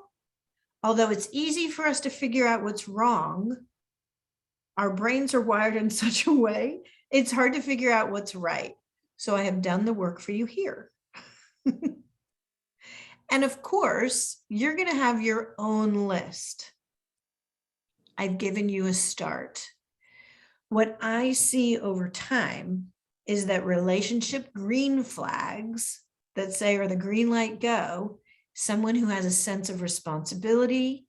Although it's easy for us to figure out what's wrong, our brains are wired in such a way, it's hard to figure out what's right. So I have done the work for you here. And of course, you're going to have your own list. I've given you a start. What I see over time is that relationship green flags that say, or the green light go, someone who has a sense of responsibility.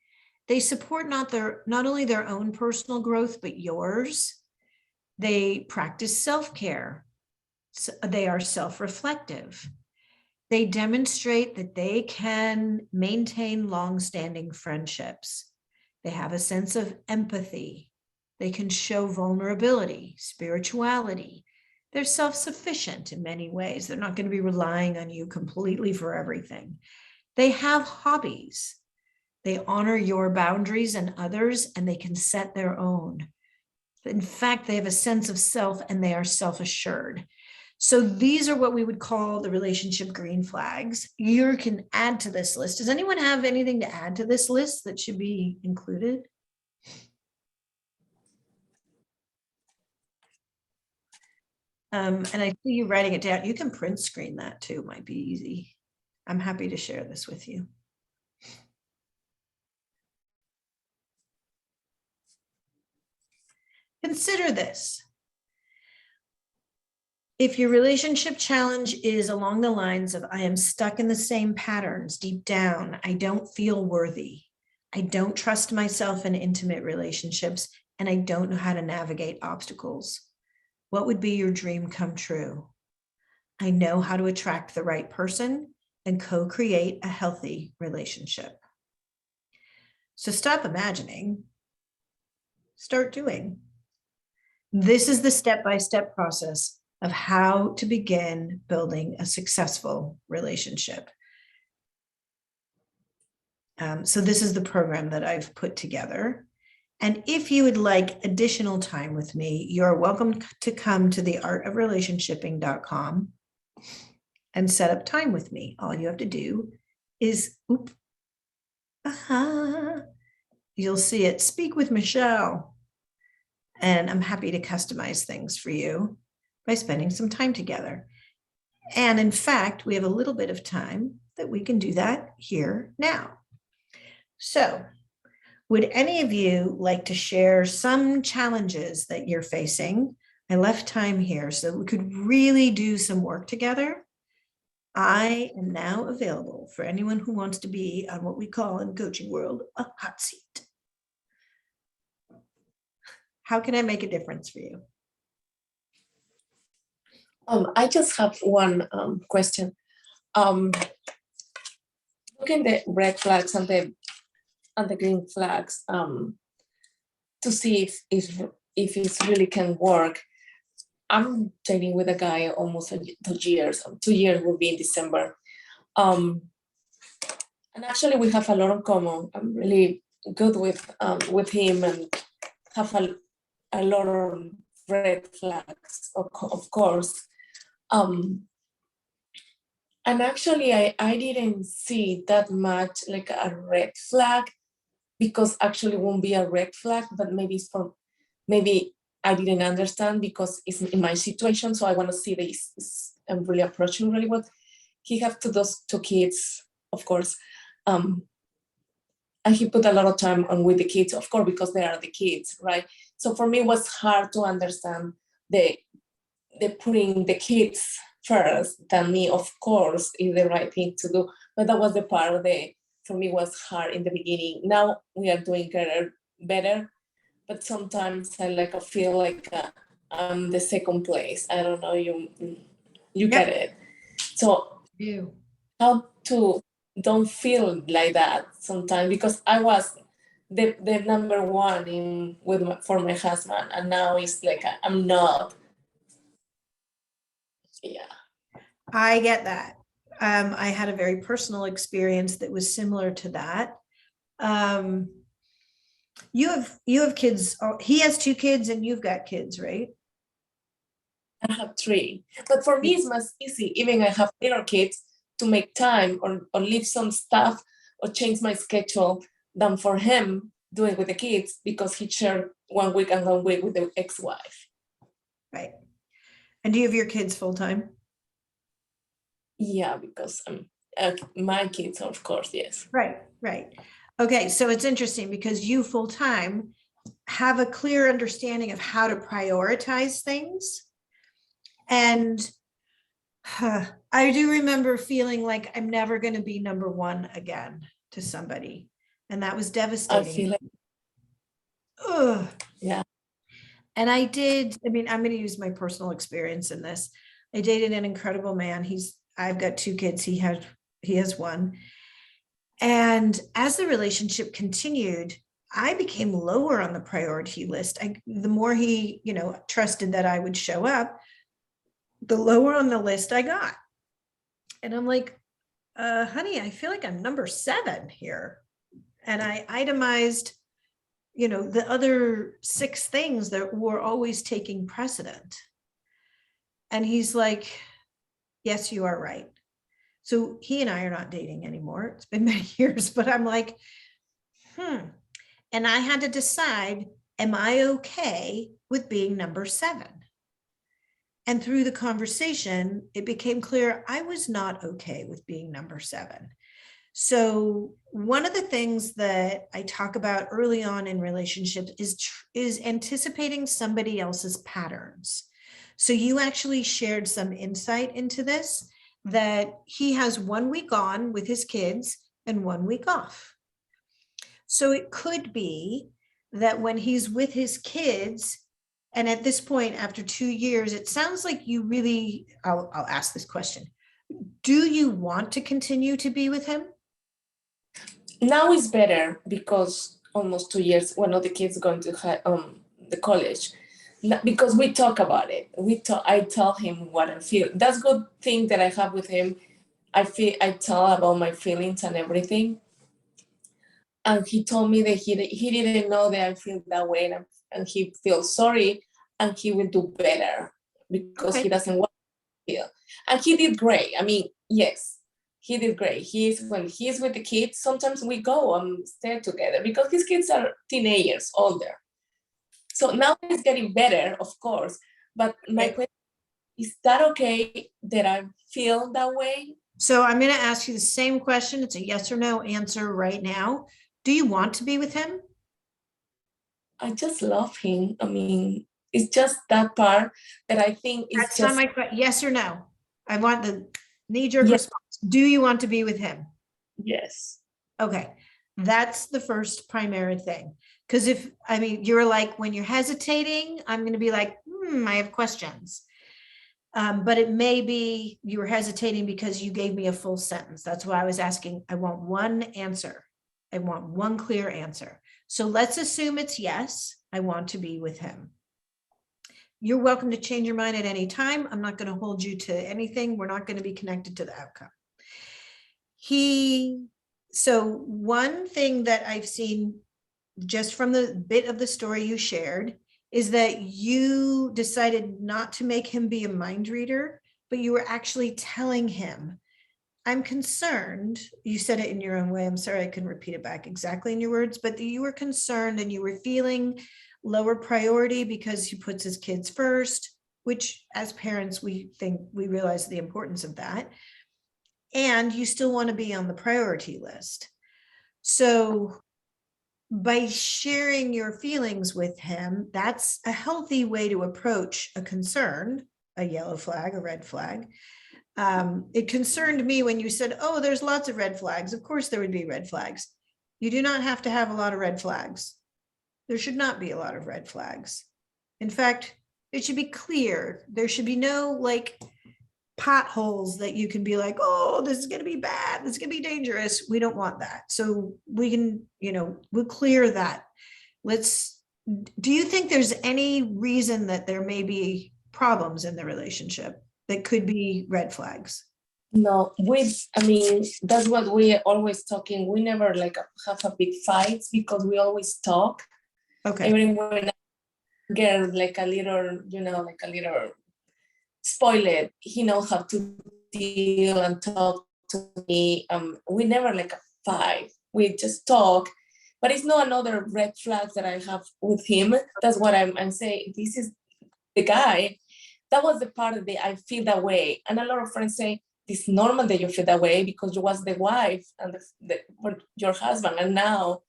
They support not only their own personal growth, but yours. They practice self-care. So they are self-reflective. They demonstrate that they can maintain long-standing friendships. They have a sense of empathy. They can show vulnerability, spirituality. They're self-sufficient in many ways. They're not going to be relying on you completely for everything. They have hobbies. They honor your boundaries and others, and they can set their own. In fact, they have a sense of self and they are self-assured. So these are what we would call the relationship green flags. You can add to this list. Does anyone have anything to add to this list that should be included? And I see you writing it down. You can print screen that too, might be easy. I'm happy to share this with you. Consider this. If your relationship challenge is along the lines of, I am stuck in the same patterns deep down, I don't feel worthy, I don't trust myself in intimate relationships, and I don't know how to navigate obstacles, what would be your dream come true? I know how to attract the right person and co-create a healthy relationship. So stop imagining, start doing. This is the step-by-step process of how to begin building a successful relationship. So this is the program that I've put together. And if you would like additional time with me, you're welcome to come to theartofrelationshipping.com and set up time with me. All you have to do is, you'll see it, speak with Michelle. And I'm happy to customize things for you by spending some time together. And in fact, we have a little bit of time that we can do that here now. So, would any of you like to share some challenges that you're facing? I left time here so we could really do some work together. I am now available for anyone who wants to be on what we call in coaching world, a hot seat. How can I make a difference for you? I just have one question. Looking the red flags and the green flags to see if it really can work. I'm dating with a guy almost 2 years. 2 years will be in December, and actually we have a lot in common. I'm really good with him and have a lot of red flags, of course. And actually, I didn't see that much like a red flag, because actually it won't be a red flag, but maybe maybe I didn't understand because it's in my situation. So I want to see this. I'm really approaching really well. He have those 2 kids, of course. And he put a lot of time on with the kids, of course, because they are the kids, right? So for me, it was hard to understand the putting the kids first than me, of course, is the right thing to do. But that was the part of for me was hard in the beginning. Now we are doing better, but sometimes I feel like I'm the second place. I don't know, you get it. So how to don't feel like that sometimes, because I was the number one for my husband, and now it's like I'm not. Yeah, I get that. I had a very personal experience that was similar to that. You have kids. He has 2 kids, and you've got kids, right? I have 3, but for me it's much easy. Even I have little kids to make time or leave some stuff or change my schedule than for him doing with the kids, because he shared 1 week and 1 week with the ex-wife. Right. And do you have your kids full time? Yeah, because my kids, of course, yes. Right. Okay, so it's interesting because you full time have a clear understanding of how to prioritize things. And I do remember feeling like I'm never going to be number 1 again to somebody. And that was devastating. I feel like, yeah. And I'm going to use my personal experience in this. I dated an incredible man. I've got 2 kids. He has 1. And as the relationship continued, I became lower on the priority list. The more he, trusted that I would show up, the lower on the list I got. And I'm like, honey, I feel like I'm number 7 here. And I itemized, the other 6 things that were always taking precedent. And he's like, yes, you are right. So he and I are not dating anymore. It's been many years, but I'm like, And I had to decide, am I okay with being number 7? And through the conversation, it became clear I was not okay with being number 7. So one of the things that I talk about early on in relationships is anticipating somebody else's patterns. So you actually shared some insight into this, that he has 1 week on with his kids and 1 week off. So it could be that when he's with his kids, and at this point, after 2 years, it sounds like you really, I'll ask this question. Do you want to continue to be with him? Now it's better because almost 2 years, one of the kids going to the college, because we talk about it. I tell him what I feel. That's good thing that I have with him. I tell about my feelings and everything. And he told me that he didn't know that I feel that way, and he feels sorry, and he will do better because he doesn't want to feel. And he did great. I mean, yes, he did great. When he's with the kids, sometimes we go and stay together because his kids are teenagers, older. So now it's getting better, of course. But my question is that okay that I feel that way? So I'm going to ask you the same question. It's a yes or no answer right now. Do you want to be with him? I just love him. I mean, it's just that part that I think is That's just not my question. Yes or no? I want the knee-jerk Yes. response. Do you want to be with him? yes. Okay, that's the first primary thing. Because you're like, when you're hesitating, I'm going to be like, I have questions. But it may be you were hesitating because you gave me a full sentence. That's why I was asking. I want one answer. I want one clear answer. So let's assume it's yes, I want to be with him. You're welcome to change your mind at any time. I'm not going to hold you to anything. We're not going to be connected to the outcome. So one thing that I've seen just from the bit of the story you shared is that you decided not to make him be a mind reader, but you were actually telling him, I'm concerned. You said it in your own way. I'm sorry, I couldn't repeat it back exactly in your words, but you were concerned and you were feeling lower priority because he puts his kids first, which as parents, we realize the importance of that. And you still want to be on the priority list. So by sharing your feelings with him, that's a healthy way to approach a concern, a yellow flag, a red flag. It concerned me when you said, oh, there's lots of red flags. Of course, there would be red flags. You do not have to have a lot of red flags. There should not be a lot of red flags. In fact, it should be clear. There should be no potholes that you can be like, oh, this is going to be bad. This is going to be dangerous. We don't want that. So we can, we'll clear that. Do you think there's any reason that there may be problems in the relationship that could be red flags? No, that's what we are always talking. We never have a big fights because we always talk. Okay. Even when I get a little spoiled, he knows how to deal and talk to me. We never fight. We just talk. But it's not another red flag that I have with him. That's what I'm saying. This is the guy. That was the part of I feel that way. And a lot of friends say, it's normal that you feel that way because you was the wife and your husband. And now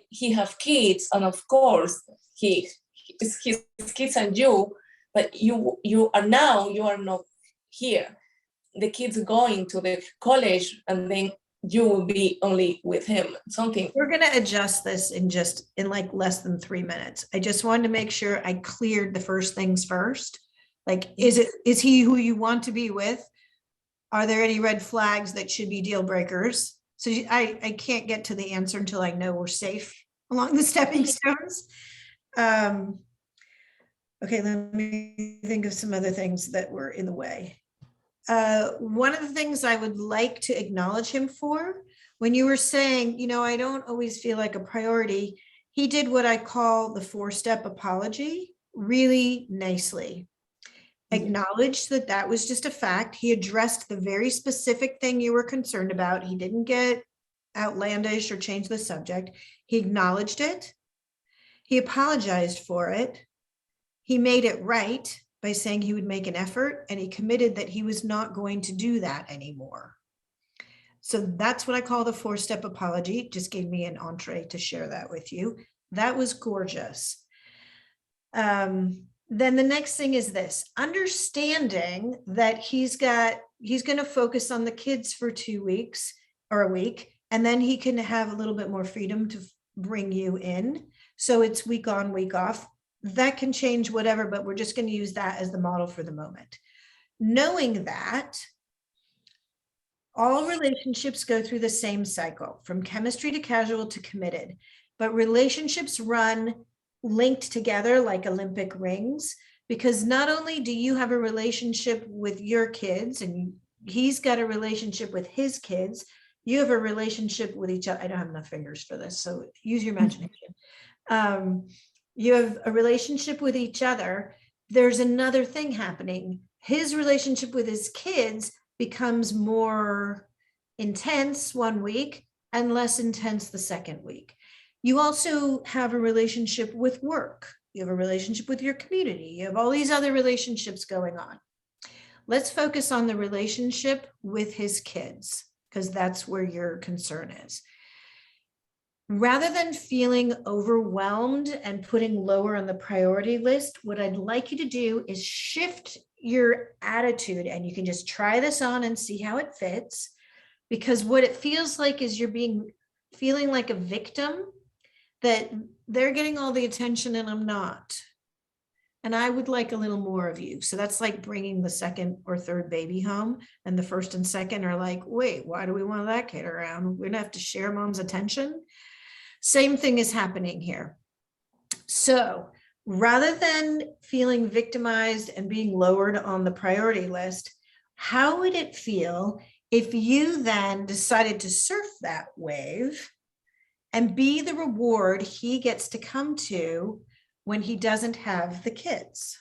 he have kids. And of course, his kids and you, but you are not here. The kids going to the college and then you will be only with him. We're going to adjust this in less than 3 minutes. I just wanted to make sure I cleared the first things first. Is he who you want to be with? Are there any red flags that should be deal breakers? So I can't get to the answer until I know we're safe along the stepping stones. Okay, let me think of some other things that were in the way. One of the things I would like to acknowledge him for, when you were saying, I don't always feel like a priority, he did what I call the 4-step apology really nicely. Acknowledged that that was just a fact. He addressed the very specific thing you were concerned about. He didn't get outlandish or change the subject. He acknowledged it. He apologized for it. He made it right by saying he would make an effort, and he committed that he was not going to do that anymore. So that's what I call the 4-step apology. Just gave me an entree to share that with you. That was gorgeous. Then the next thing is this, understanding that he's going to focus on the kids for 2 weeks or a week, and then he can have a little bit more freedom to bring you in. So it's week on, week off. That can change whatever, but we're just going to use that as the model for the moment. Knowing that all relationships go through the same cycle, from chemistry to casual to committed, but relationships run linked together like Olympic rings, because not only do you have a relationship with your kids and he's got a relationship with his kids, you have a relationship with each other. I don't have enough fingers for this, so use your imagination. You have a relationship with each other. There's another thing happening. His relationship with his kids becomes more intense one week and less intense the second week. You also have a relationship with work. You have a relationship with your community. You have all these other relationships going on. Let's focus on the relationship with his kids, because that's where your concern is. Rather than feeling overwhelmed and putting lower on the priority list, what I'd like you to do is shift your attitude, and you can just try this on and see how it fits, because what it feels like is you're feeling like a victim, that they're getting all the attention and I'm not. And I would like a little more of you. So that's like bringing the second or third baby home, and the first and second are like, wait, why do we want that kid around? We're gonna have to share mom's attention. Same thing is happening here. So rather than feeling victimized and being lowered on the priority list, how would it feel if you then decided to surf that wave and be the reward he gets to come to when he doesn't have the kids?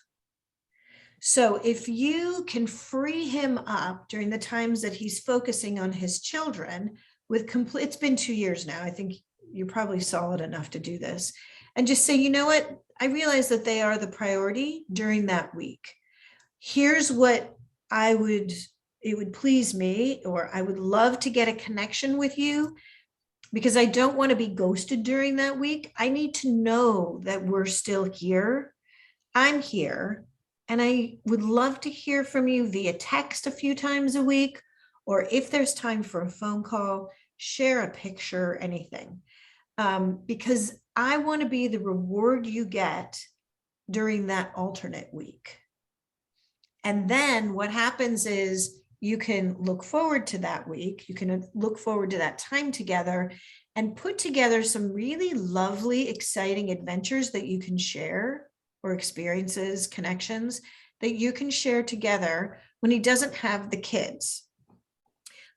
So if you can free him up during the times that he's focusing on his children with complete, it's been 2 years now. I think you're probably solid enough to do this, and just say, you know what? I realize that they are the priority during that week. Here's what it would please me, or I would love to get a connection with you, because I don't want to be ghosted during that week. I need to know that we're still here. I'm here, and I would love to hear from you via text a few times a week, or if there's time for a phone call, share a picture, anything. Because I want to be the reward you get during that alternate week. And then what happens is you can look forward to that week. You can look forward to that time together and put together some really lovely, exciting adventures that you can share, or experiences, connections that you can share together when he doesn't have the kids.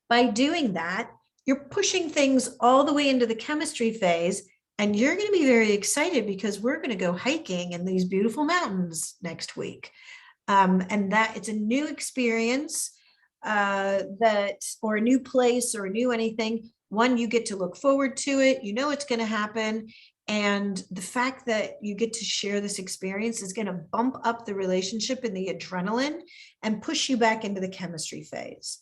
By doing that, you're pushing things all the way into the chemistry phase, and you're going to be very excited because we're going to go hiking in these beautiful mountains next week. And that it's a new experience, or a new place, or a new anything. One, you get to look forward to it. You know it's going to happen. And the fact that you get to share this experience is going to bump up the relationship and the adrenaline and push you back into the chemistry phase.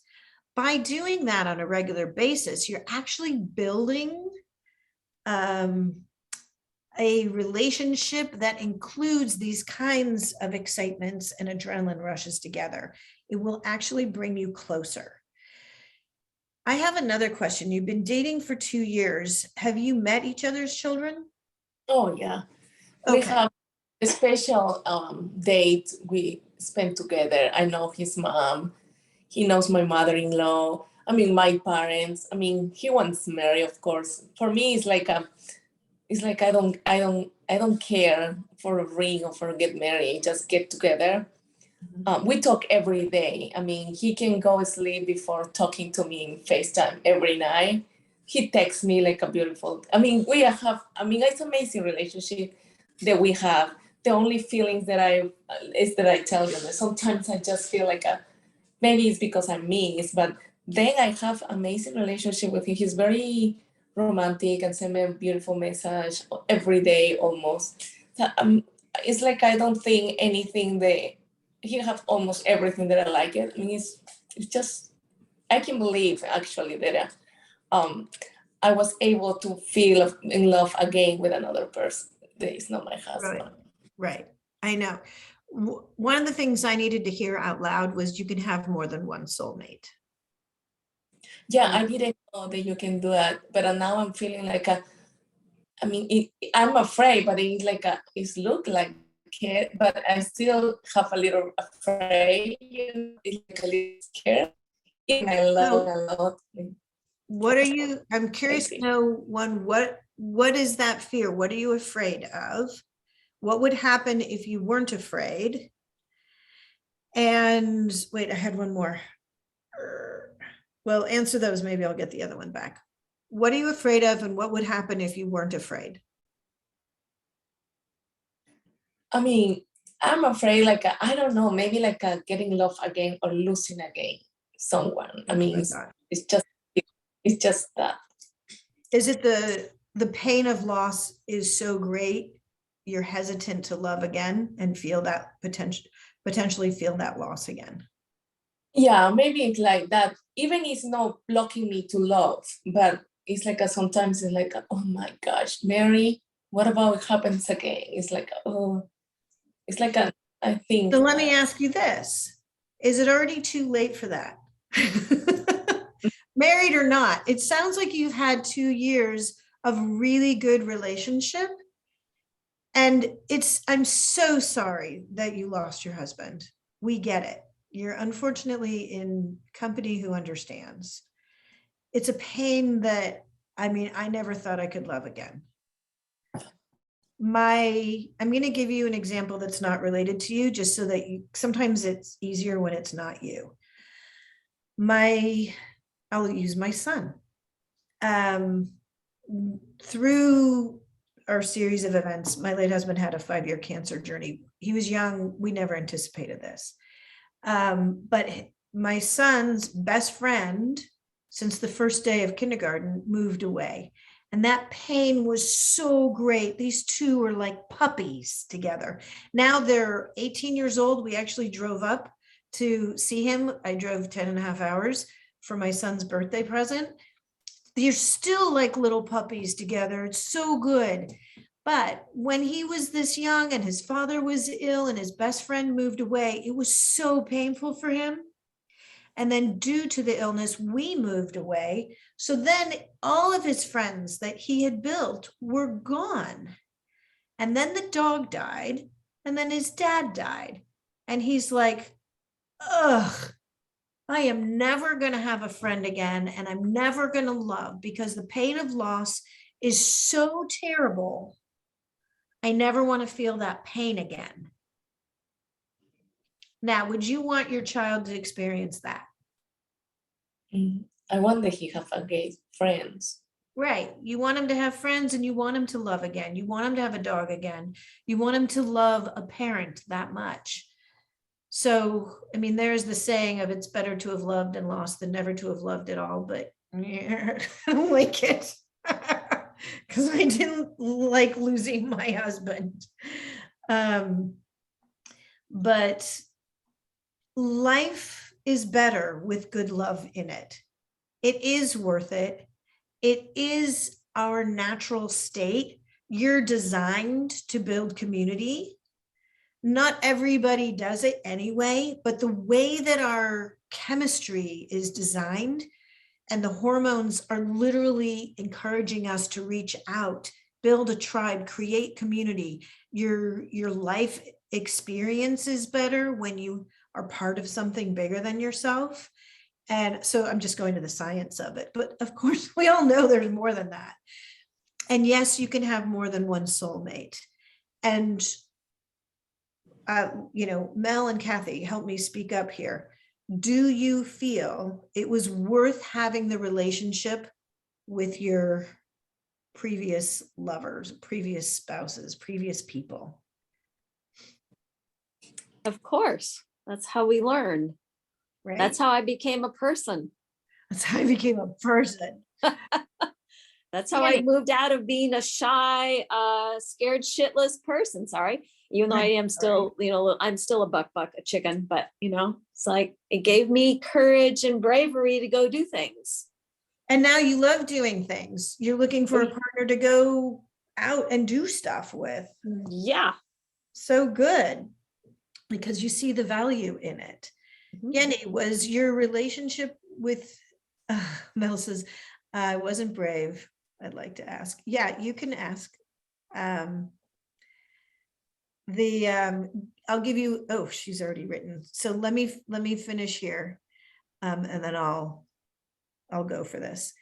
By doing that on a regular basis, you're actually building a relationship that includes these kinds of excitements and adrenaline rushes together. It will actually bring you closer. I have another question. You've been dating for 2 years. Have you met each other's children? Oh, yeah. We Okay. have a special date we spent together. I know his mom. He knows my mother-in-law. I mean, my parents. I mean, he wants Mary, of course. For me, it's like it's like I don't care for a ring or for get married. Just get together. We talk every day. I mean, he can go sleep before talking to me in FaceTime every night. He texts me like a beautiful. I mean, it's amazing relationship that we have. The only feelings that is that I tell you that sometimes I just feel like maybe it's because I'm me, but then I have amazing relationship with him. He's very romantic and send me a beautiful message every day almost. So, it's like I don't think anything that he have almost everything that I like it. I mean, it's just I can believe actually that I was able to feel in love again with another person that is not my husband. Right. I know. One of the things I needed to hear out loud was you can have more than one soulmate. Yeah, I didn't know that you can do that, but now I'm feeling like I'm afraid, but it's look like it, but I still have a little afraid, it's like a little scared. And I love a lot. What are you, I'm curious to know, what is that fear? What are you afraid of? What would happen if you weren't afraid? And wait, I had one more. Well, answer those, maybe I'll get the other one back. What are you afraid of, and what would happen if you weren't afraid? I mean, I'm afraid, I don't know, maybe getting love again or losing again someone. I mean, it's just that. Is it the pain of loss is so great, you're hesitant to love again and feel that potentially feel that loss again? Yeah, maybe it's like that. Even it's not blocking me to love, but it's sometimes it's like, oh my gosh, Mary, what about it happens again? It's like, oh, it's like I think. So let me ask you this. Is it already too late for that? Married or not, it sounds like you've had 2 years of really good relationship. And I'm so sorry that you lost your husband. We get it. You're unfortunately in company who understands. It's a pain that, I mean, I never thought I could love again. I'm going to give you an example that's not related to you, just so that sometimes it's easier when it's not you. I'll use my son. Through our series of events, my late husband had a 5-year cancer journey. He was young. We never anticipated this. But my son's best friend, since the first day of kindergarten, moved away. And that pain was so great. These two were like puppies together. Now they're 18 years old. We actually drove up to see him. I drove 10.5 hours for my son's birthday present. They're still like little puppies together. It's so good. But when he was this young and his father was ill and his best friend moved away, it was so painful for him. And then due to the illness, we moved away. So then all of his friends that he had built were gone. And then the dog died, and then his dad died. And he's like, ugh, I am never going to have a friend again, and I'm never going to love, because the pain of loss is so terrible. I never want to feel that pain again. Now, would you want your child to experience that? I want that he have gay friends. Right. You want him to have friends, and you want him to love again. You want him to have a dog again. You want him to love a parent that much. So, I mean, there's the saying of it's better to have loved and lost than never to have loved at all, but I don't like it because I didn't like losing my husband. But life is better with good love in it. It is worth it. It is our natural state. You're designed to build community. Not everybody does it anyway, but the way that our chemistry is designed and the hormones are literally encouraging us to reach out, build a tribe, create community. Your life experience is better when you are part of something bigger than yourself. And so I'm just going to the science of it, but of course we all know there's more than that. And yes, you can have more than one soulmate. And, Mel and Kathy, help me speak up here. Do you feel it was worth having the relationship with your previous lovers, previous spouses, previous people? Of course, that's how we learn. Right? That's how I became a person. That's how I became a person. That's how I moved out of being a shy, scared shitless person. Sorry. Even though I am still, I'm still a chicken, but it's like, it gave me courage and bravery to go do things. And now you love doing things. You're looking for a partner to go out and do stuff with. Yeah. So good, because you see the value in it. Mhm. Yenny, was your relationship with, Mel says, I wasn't brave. I'd like to ask. Yeah, you can ask. I'll give you, oh, she's already written. So let me finish here. And then I'll go for this.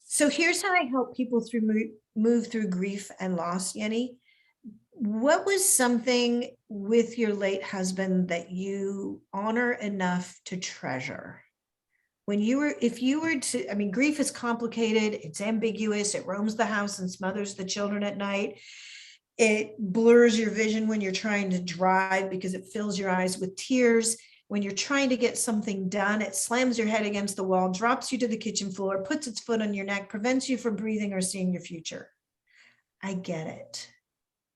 So here's how I help people move through grief and loss, Yenny. What was something with your late husband that you honor enough to treasure? If you were to, grief is complicated, it's ambiguous, it roams the house and smothers the children at night. It blurs your vision when you're trying to drive because it fills your eyes with tears. When you're trying to get something done, it slams your head against the wall, drops you to the kitchen floor, puts its foot on your neck, prevents you from breathing or seeing your future. I get it.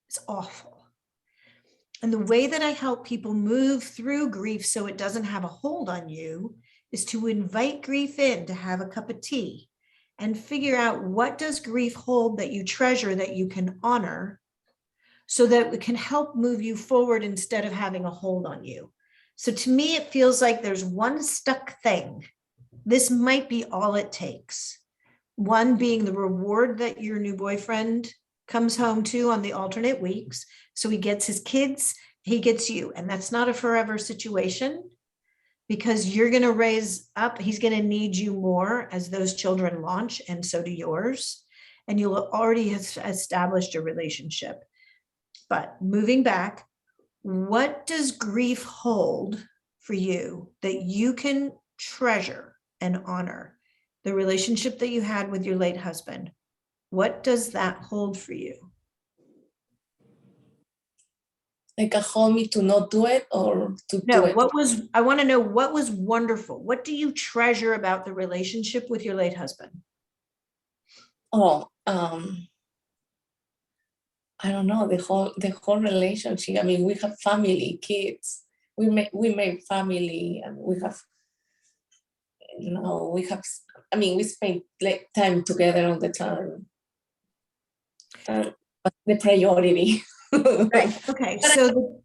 It's awful. And the way that I help people move through grief so it doesn't have a hold on you is to invite grief in to have a cup of tea and figure out, what does grief hold that you treasure, that you can honor, so that it can help move you forward instead of having a hold on you. So to me, it feels like there's one stuck thing. This might be all it takes. One being the reward that your new boyfriend comes home to on the alternate weeks. So he gets his kids, he gets you. And that's not a forever situation, because you're going to raise up, he's going to need you more as those children launch, and so do yours. And you'll already have established a relationship. But moving back, what does grief hold for you that you can treasure and honor? The relationship that you had with your late husband, what does that hold for you? Like a hold me to not do it or to No, do it? I want to know what was wonderful. What do you treasure about the relationship with your late husband? Oh, I don't know, the whole relationship. We have family, kids. We made family, and we have, we spend like time together all the time. But the priority. Right. Okay. So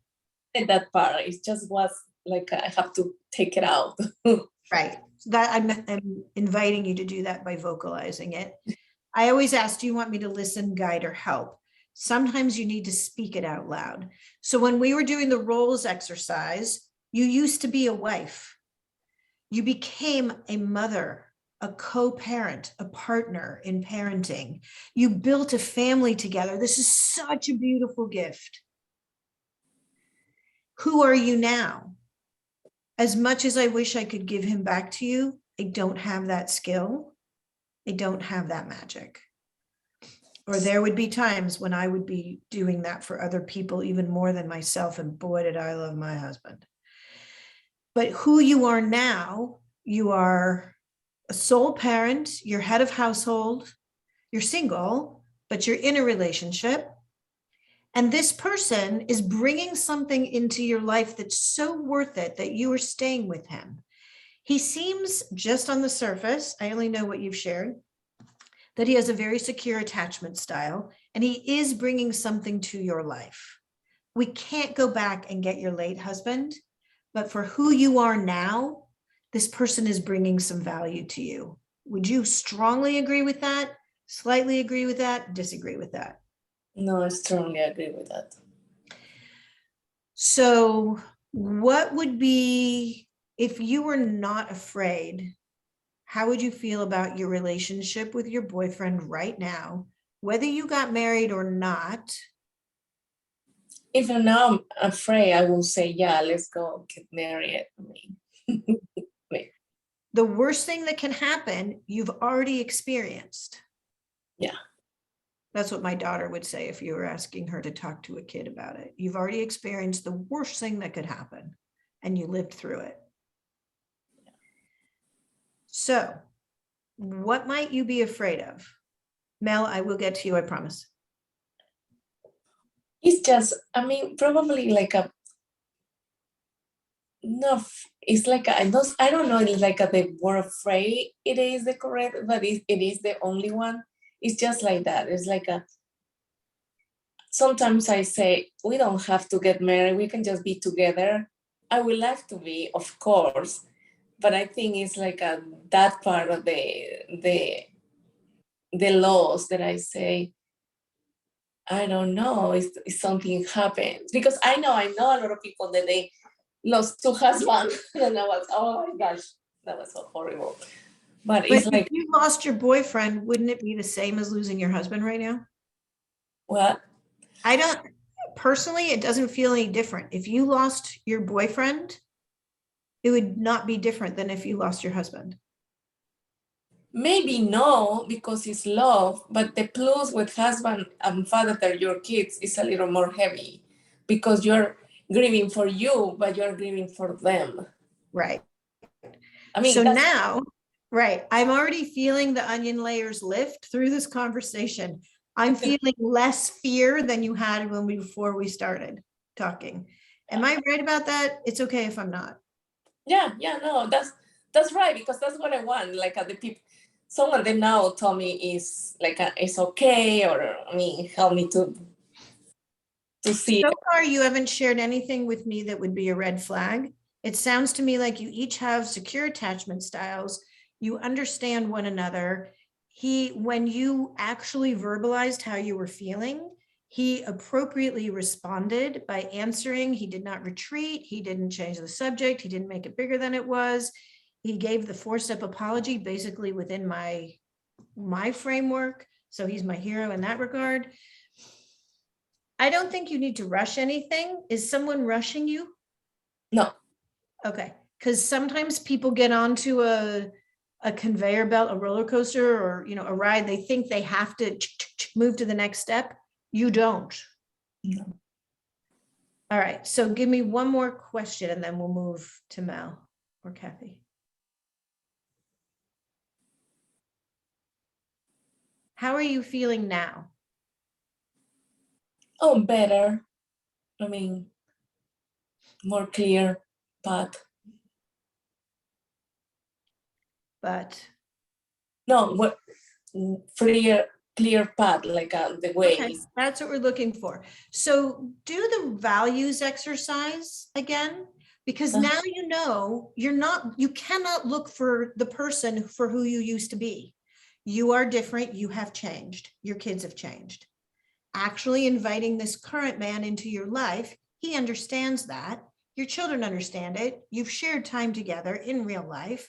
that part, it just was like I have to take it out. right. That I'm inviting you to do that by vocalizing it. I always ask, do you want me to listen, guide, or help? Sometimes you need to speak it out loud. So when we were doing the roles exercise, you used to be a wife. You became a mother, a co-parent, a partner in parenting. You built a family together. This is such a beautiful gift. Who are you now? As much as I wish I could give him back to you, I don't have that skill. I don't have that magic. Or there would be times when I would be doing that for other people even more than myself. And boy, did I love my husband. But who you are now, you are a sole parent, you're head of household, you're single, but you're in a relationship. And this person is bringing something into your life that's so worth it that you are staying with him. He seems, just on the surface, I only know what you've shared, that he has a very secure attachment style, and he is bringing something to your life. We can't go back and get your late husband, but for who you are now, this person is bringing some value to you. Would you strongly agree with that? Slightly agree with that? Disagree with that? No, I strongly agree with that. So what would be, if you were not afraid, how would you feel about your relationship with your boyfriend right now, whether you got married or not? If now I'm afraid, I will say, yeah, let's go get married. I mean, The worst thing that can happen, you've already experienced. Yeah. That's what my daughter would say if you were asking her to talk to a kid about it. You've already experienced the worst thing that could happen, and you lived through it. So, what might you be afraid of? Mel, I will get to you, I promise. it's just, I mean, probably like a, no, it's like I don't know, it's like the word afraid, it is the correct, but it is the only one. It's just like that. It's like a, sometimes I say, we don't have to get married, we can just be together. I would like to be, of course, but I think it's like that part of the laws that I say, I don't know if something happens, because I know a lot of people that they lost two husbands, and I was, oh my gosh, that was so horrible. But But it's if like, you lost your boyfriend, wouldn't it be the same as losing your husband right now? what? I don't, personally, it doesn't feel any different. If you lost your boyfriend, it would not be different than if you lost your husband. Maybe no, because it's love, but the plus with husband and father that your kids is a little more heavy, because you're grieving for you, but you're grieving for them. Right. I mean, So that's, now, right, I'm already feeling the onion layers lift through this conversation. I'm feeling less fear than you had before we started talking. Am I right about that? It's okay if I'm not. yeah, no, that's right, because that's what I want. Like the people, someone that now told me is like it's okay, or I mean, help me to see. So far, you haven't shared anything with me that would be a red flag. It sounds to me like you each have secure attachment styles. You understand one another. When you actually verbalized how you were feeling, he appropriately responded by answering. He did not retreat. He didn't change the subject. He didn't make it bigger than it was. He gave the 4-step apology basically within my framework. So he's my hero in that regard. I don't think you need to rush anything. Is someone rushing you? No. Okay, because sometimes people get onto a conveyor belt, a roller coaster, or a ride. They think they have to move to the next step. You don't. No. All right, so give me one more question and then we'll move to Mel or Kathy. How are you feeling now? Oh, better. I mean, more clear path. But No, what clear path, like the way. okay, that's what we're looking for. So do the values exercise again, because now you cannot look for the person for who you used to be. You are different, you have changed, your kids have changed. Actually inviting this current man into your life, he understands that. Your children understand it. You've shared time together in real life.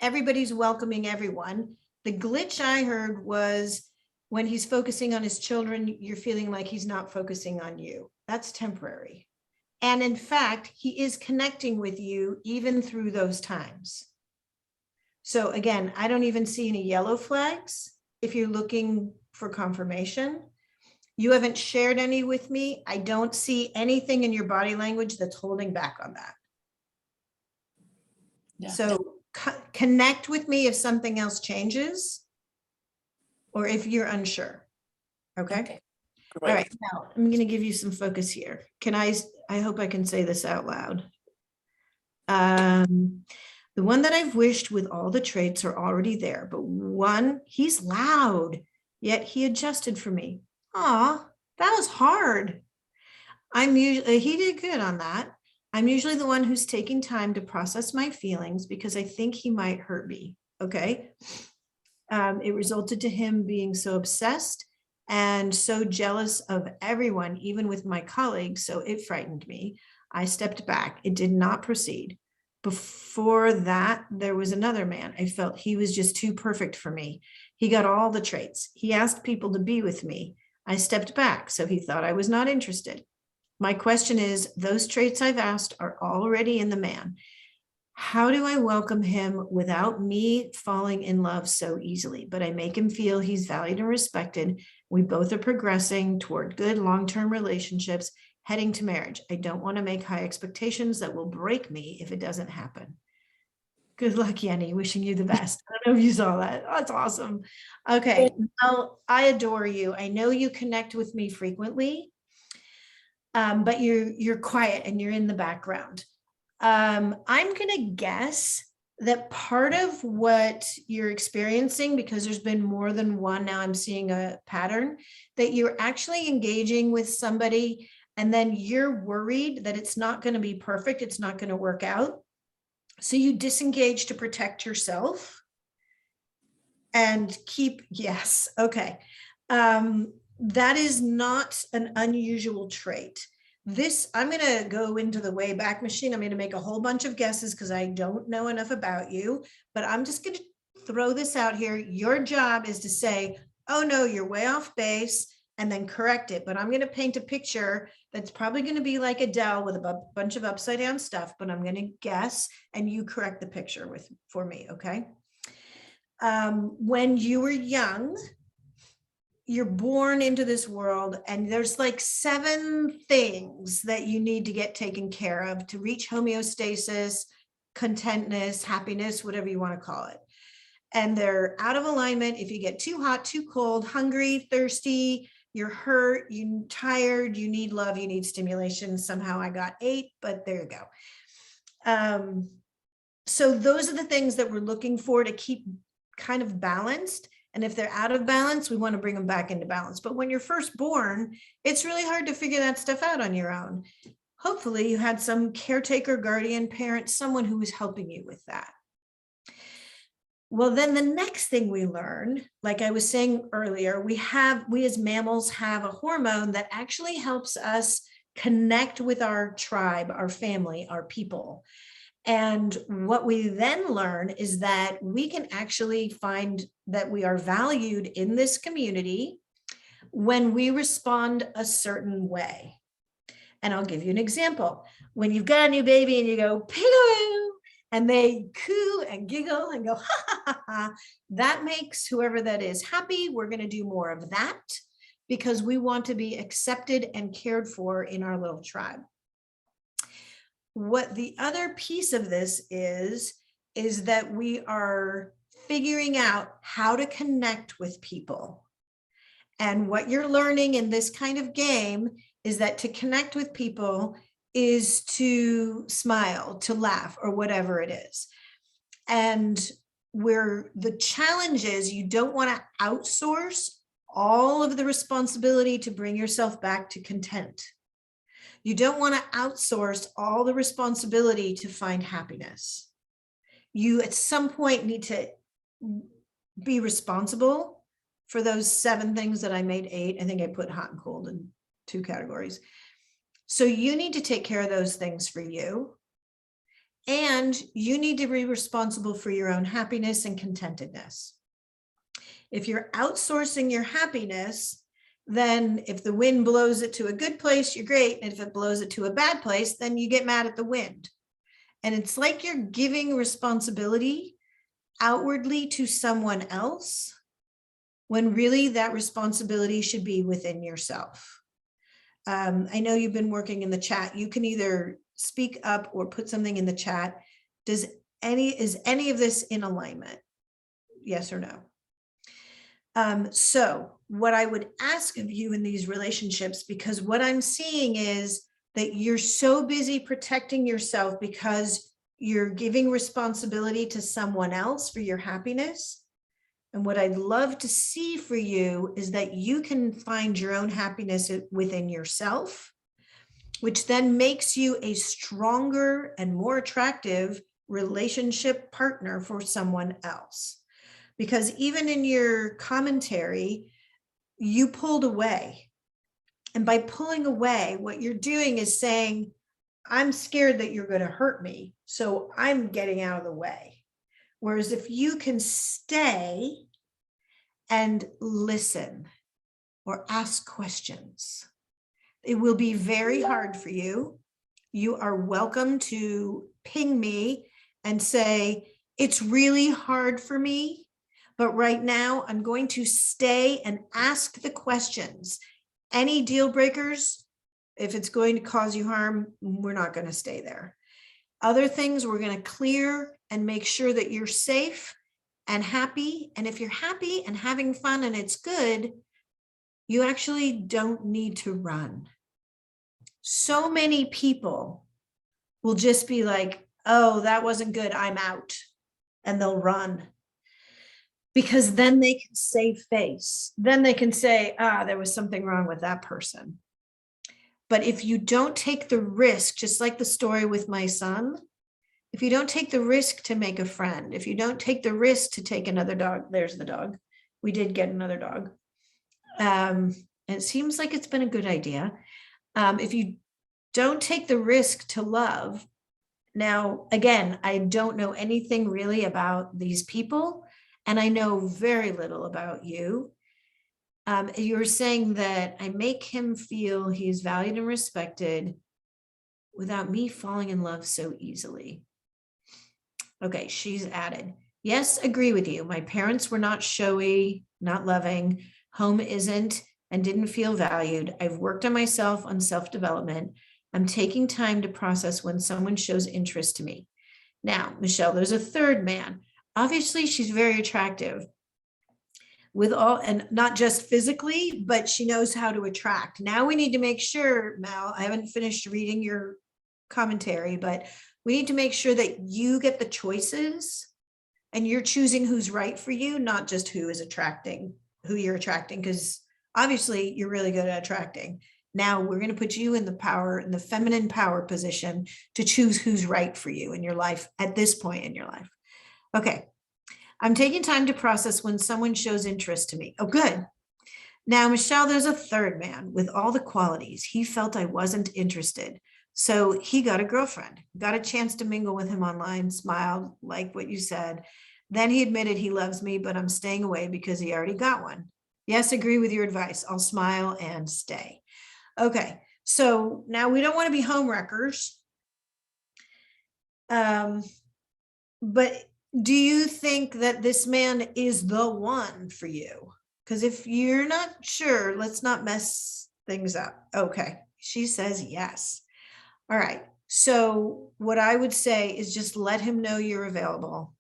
Everybody's welcoming everyone. The glitch I heard was when he's focusing on his children, you're feeling like he's not focusing on you. That's temporary. And in fact, he is connecting with you even through those times. So again, I don't even see any yellow flags if you're looking for confirmation. You haven't shared any with me. I don't see anything in your body language that's holding back on that. Yeah. So connect with me if something else changes or if you're unsure. Okay. All right. Now I'm going to give you some focus here. I hope I can say this out loud. The one that I've wished with all the traits are already there, but one, he's loud, yet he adjusted for me. Aw, that was hard. He did good on that. I'm usually the one who's taking time to process my feelings because I think he might hurt me. Okay. It resulted to him being so obsessed and so jealous of everyone, even with my colleagues. So it frightened me. I stepped back. It did not proceed. Before that, there was another man. I felt he was just too perfect for me. He got all the traits. He asked people to be with me. I stepped back, so he thought I was not interested. My question is, those traits I've asked are already in the man. How do I welcome him without me falling in love so easily? But I make him feel he's valued and respected. We both are progressing toward good long-term relationships, heading to marriage. I don't want to make high expectations that will break me if it doesn't happen. Good luck, Yenny. Wishing you the best. I don't know if you saw that. That's awesome. Okay. Well, I adore you. I know you connect with me frequently, but you're quiet and you're in the background. I'm going to guess that part of what you're experiencing, because there's been more than one, now I'm seeing a pattern, that you're actually engaging with somebody and then you're worried that it's not going to be perfect. It's not going to work out. So you disengage to protect yourself and keep, yes, okay. That is not an unusual trait. This, I'm going to go into the Wayback Machine. I'm going to make a whole bunch of guesses because I don't know enough about you, but I'm just going to throw this out here. Your job is to say, oh no, you're way off base, and then correct it. But I'm going to paint a picture that's probably going to be like Adele with a bunch of upside down stuff, but I'm going to guess and you correct the picture for me, okay? When you were young, you're born into this world and there's like 7 things that you need to get taken care of to reach homeostasis, contentness, happiness, whatever you want to call it. And they're out of alignment if you get too hot, too cold, hungry, thirsty, you're hurt, you're tired, you need love, you need stimulation. Somehow I got 8, but there you go. So those are the things that we're looking for to keep kind of balanced. And if they're out of balance, we want to bring them back into balance. But when you're first born, it's really hard to figure that stuff out on your own. Hopefully you had some caretaker, guardian, parent, someone who was helping you with that. Well, then the next thing we learn, like I was saying earlier, we as mammals have a hormone that actually helps us connect with our tribe, our family, our people. And what we then learn is that we can actually find that we are valued in this community when we respond a certain way. And I'll give you an example. When you've got a new baby and you go, peekaboo, and they coo and giggle and go, ha, ha, ha, ha, that makes whoever that is happy. We're going to do more of that because we want to be accepted and cared for in our little tribe. What the other piece of this is that we are figuring out how to connect with people. And what you're learning in this kind of game is that to connect with people is to smile, to laugh, or whatever it is. And where the challenge is, you don't want to outsource all of the responsibility to bring yourself back to content. You don't want to outsource all the responsibility to find happiness. You at some point need to be responsible for those 7 things that I made 8. I think I put hot and cold in 2 categories. So you need to take care of those things for you. And you need to be responsible for your own happiness and contentedness. If you're outsourcing your happiness, then if the wind blows it to a good place, you're great. And if it blows it to a bad place, then you get mad at the wind. And it's like you're giving responsibility outwardly to someone else, when really that responsibility should be within yourself. I know you've been working in the chat. You can either speak up or put something in the chat. Is any of this in alignment? Yes or no? So what I would ask of you in these relationships, because what I'm seeing is that you're so busy protecting yourself because you're giving responsibility to someone else for your happiness. And what I'd love to see for you is that you can find your own happiness within yourself, which then makes you a stronger and more attractive relationship partner for someone else. Because even in your commentary, you pulled away. And by pulling away, what you're doing is saying, I'm scared that you're going to hurt me, so I'm getting out of the way. Whereas if you can stay and listen or ask questions, it will be very hard for you. You are welcome to ping me and say, it's really hard for me, but right now I'm going to stay and ask the questions. Any deal breakers, if it's going to cause you harm, we're not going to stay there. Other things we're going to clear and make sure that you're safe and happy. And if you're happy and having fun and it's good, you actually don't need to run. So many people will just be like, oh, that wasn't good, I'm out. And they'll run. Because then they can save face. Then they can say, there was something wrong with that person. But if you don't take the risk, just like the story with my son, if you don't take the risk to make a friend, if you don't take the risk to take another dog, there's the dog. We did get another dog. It seems like it's been a good idea. If you don't take the risk to love, now, again, I don't know anything really about these people, and I know very little about you. You're saying that I make him feel he's valued and respected without me falling in love so easily. Okay, she's added, yes, agree with you. My parents were not showy, not loving. Home isn't and didn't feel valued. I've worked on myself on self-development. I'm taking time to process when someone shows interest to me. Now, Michelle, there's a third man. Obviously, she's very attractive. With all, and not just physically, but she knows how to attract. Now we need to make sure, Mal, I haven't finished reading your commentary, but we need to make sure that you get the choices and you're choosing who's right for you, not just who you're attracting, because obviously you're really good at attracting. Now we're going to put you in the feminine power position to choose who's right for you in your life at this point in your life. Okay. I'm taking time to process when someone shows interest to me. Oh, good. Now, Michelle, there's a third man with all the qualities. He felt I wasn't interested. So he got a girlfriend, got a chance to mingle with him online, smiled, like what you said. Then he admitted he loves me, but I'm staying away because he already got one. Yes, agree with your advice. I'll smile and stay. Okay, so now we don't want to be home wreckers. But do you think that this man is the one for you? Because if you're not sure, let's not mess things up. Okay, she says yes. All right, so what I would say is just let him know you're available.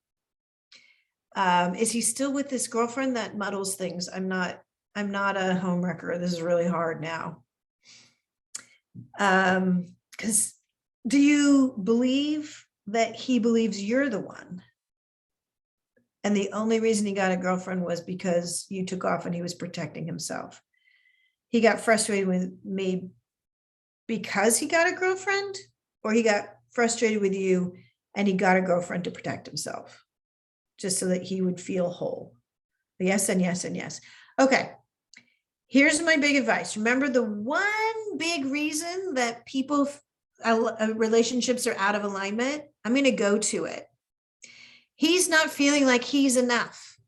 Is he still with this girlfriend? That muddles things. I'm not a home wrecker. This is really hard now. Because do you believe that he believes you're the one? And the only reason he got a girlfriend was because you took off and he was protecting himself. He got frustrated with me because he got a girlfriend, or he got frustrated with you and he got a girlfriend to protect himself, just so that he would feel whole. Yes, and yes, and yes. Okay. Here's my big advice. Remember, the one big reason that relationships are out of alignment, I'm going to go to it. He's not feeling like he's enough.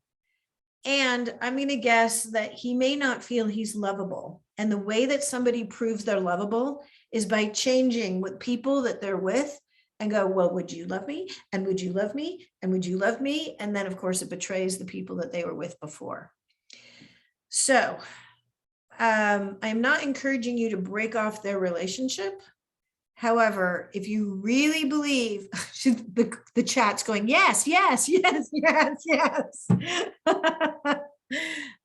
And I'm going to guess that he may not feel he's lovable. And the way that somebody proves they're lovable is by changing with people that they're with and go, well, would you love me? And would you love me? And would you love me? And then, of course, it betrays the people that they were with before. So I'm not encouraging you to break off their relationship. However, if you really believe, the chat's going, yes, yes, yes, yes, yes.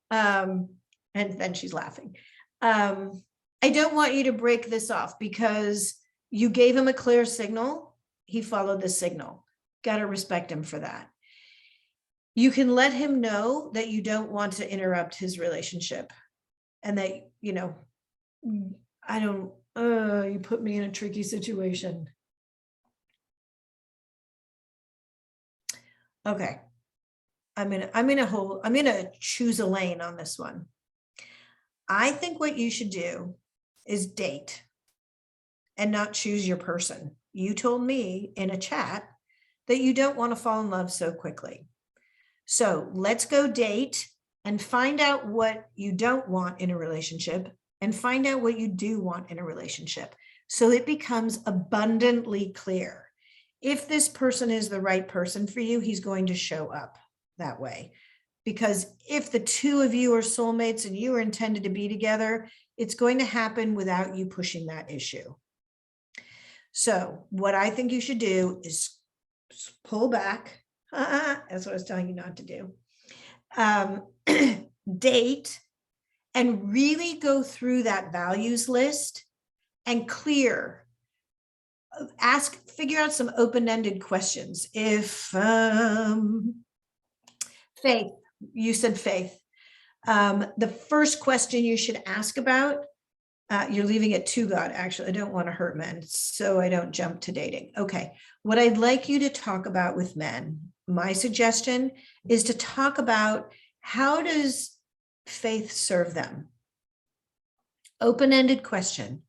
And then she's laughing. I don't want you to break this off because you gave him a clear signal. He followed the signal. Got to respect him for that. You can let him know that you don't want to interrupt his relationship and that, you put me in a tricky situation. Okay. I'm gonna choose a lane on this one. I think what you should do is date and not choose your person. You told me in a chat that you don't want to fall in love so quickly. So let's go date and find out what you don't want in a relationship and find out what you do want in a relationship. So it becomes abundantly clear. If this person is the right person for you, he's going to show up that way. Because if the two of you are soulmates and you are intended to be together, it's going to happen without you pushing that issue. So what I think you should do is pull back. That's what I was telling you not to do. Date and really go through that values list and figure out some open-ended questions. If faith, you said faith. The first question you should ask about, you're leaving it to God, actually. I don't want to hurt men, so I don't jump to dating. Okay, what I'd like you to talk about with men, my suggestion is to talk about how does faith serve them? Open-ended question.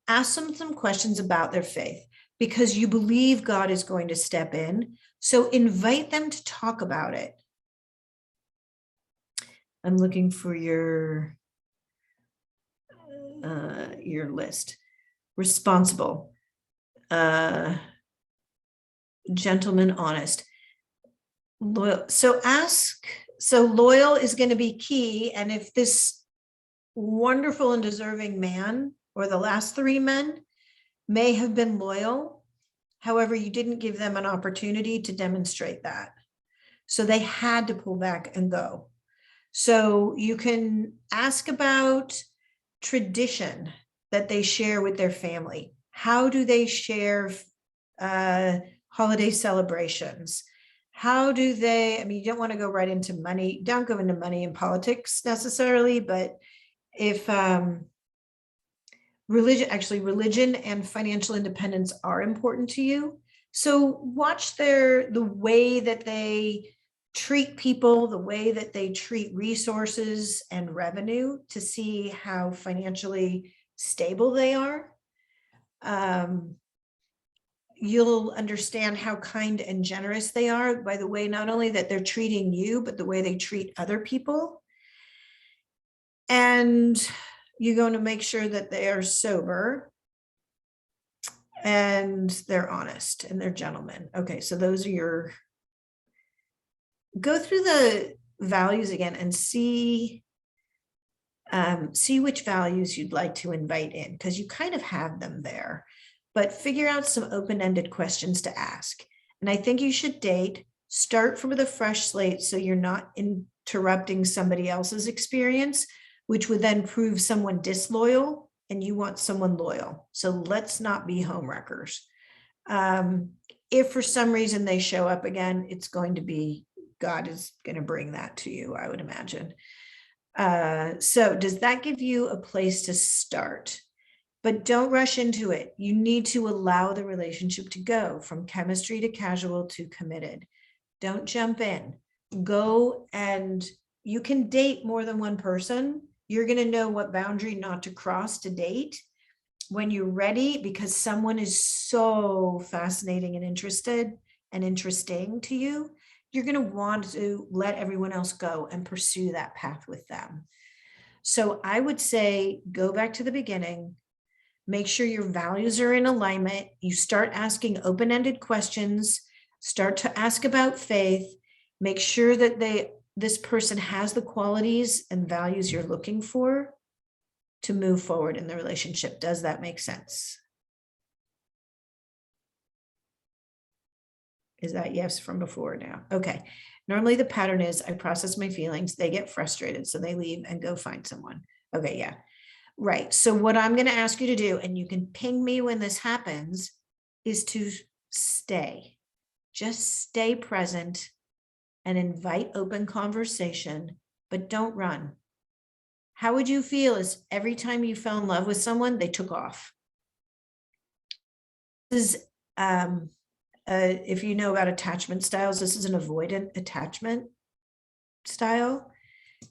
Ask them some questions about their faith because you believe God is going to step in. So invite them to talk about it. I'm looking for your list. Responsible, gentleman, honest, loyal. So loyal is going to be key. And if this wonderful and deserving man or the last three men may have been loyal, however, you didn't give them an opportunity to demonstrate that. So they had to pull back and go. So you can ask about tradition that they share with their family. How do they share holiday celebrations? How do they, I mean, you don't want to go right into money. Don't go into money and politics necessarily, but if religion and financial independence are important to you. So watch the way that they treat people, the way that they treat resources and revenue to see how financially stable they are. You'll understand how kind and generous they are by the way, not only that they're treating you, but the way they treat other people. And you're going to make sure that they are sober and they're honest and they're gentlemen. Okay, so those are go through the values again and see which values you'd like to invite in, because you kind of have them there, but figure out some open-ended questions to ask. And I think you should start from with a fresh slate so you're not interrupting somebody else's experience, which would then prove someone disloyal and you want someone loyal. So let's not be homewreckers. If for some reason they show up again, it's going to be God is going to bring that to you, I would imagine. So does that give you a place to start? But don't rush into it. You need to allow the relationship to go from chemistry to casual to committed. Don't jump in. Go, and you can date more than one person. You're going to know what boundary not to cross to date when you're ready, because someone is so fascinating and interested and interesting to you. You're going to want to let everyone else go and pursue that path with them. So I would say go back to the beginning, make sure your values are in alignment. You start asking open-ended questions, start to ask about faith, make sure that this person has the qualities and values you're looking for to move forward in the relationship. Does that make sense? Is that yes from before now? Okay. Normally the pattern is I process my feelings, they get frustrated, so they leave and go find someone. Okay, yeah. Right. So what I'm going to ask you to do, and you can ping me when this happens, is to stay. Just stay present and invite open conversation, but don't run. How would you feel is every time you fell in love with someone, they took off? This is, if you know about attachment styles, this is an avoidant attachment style,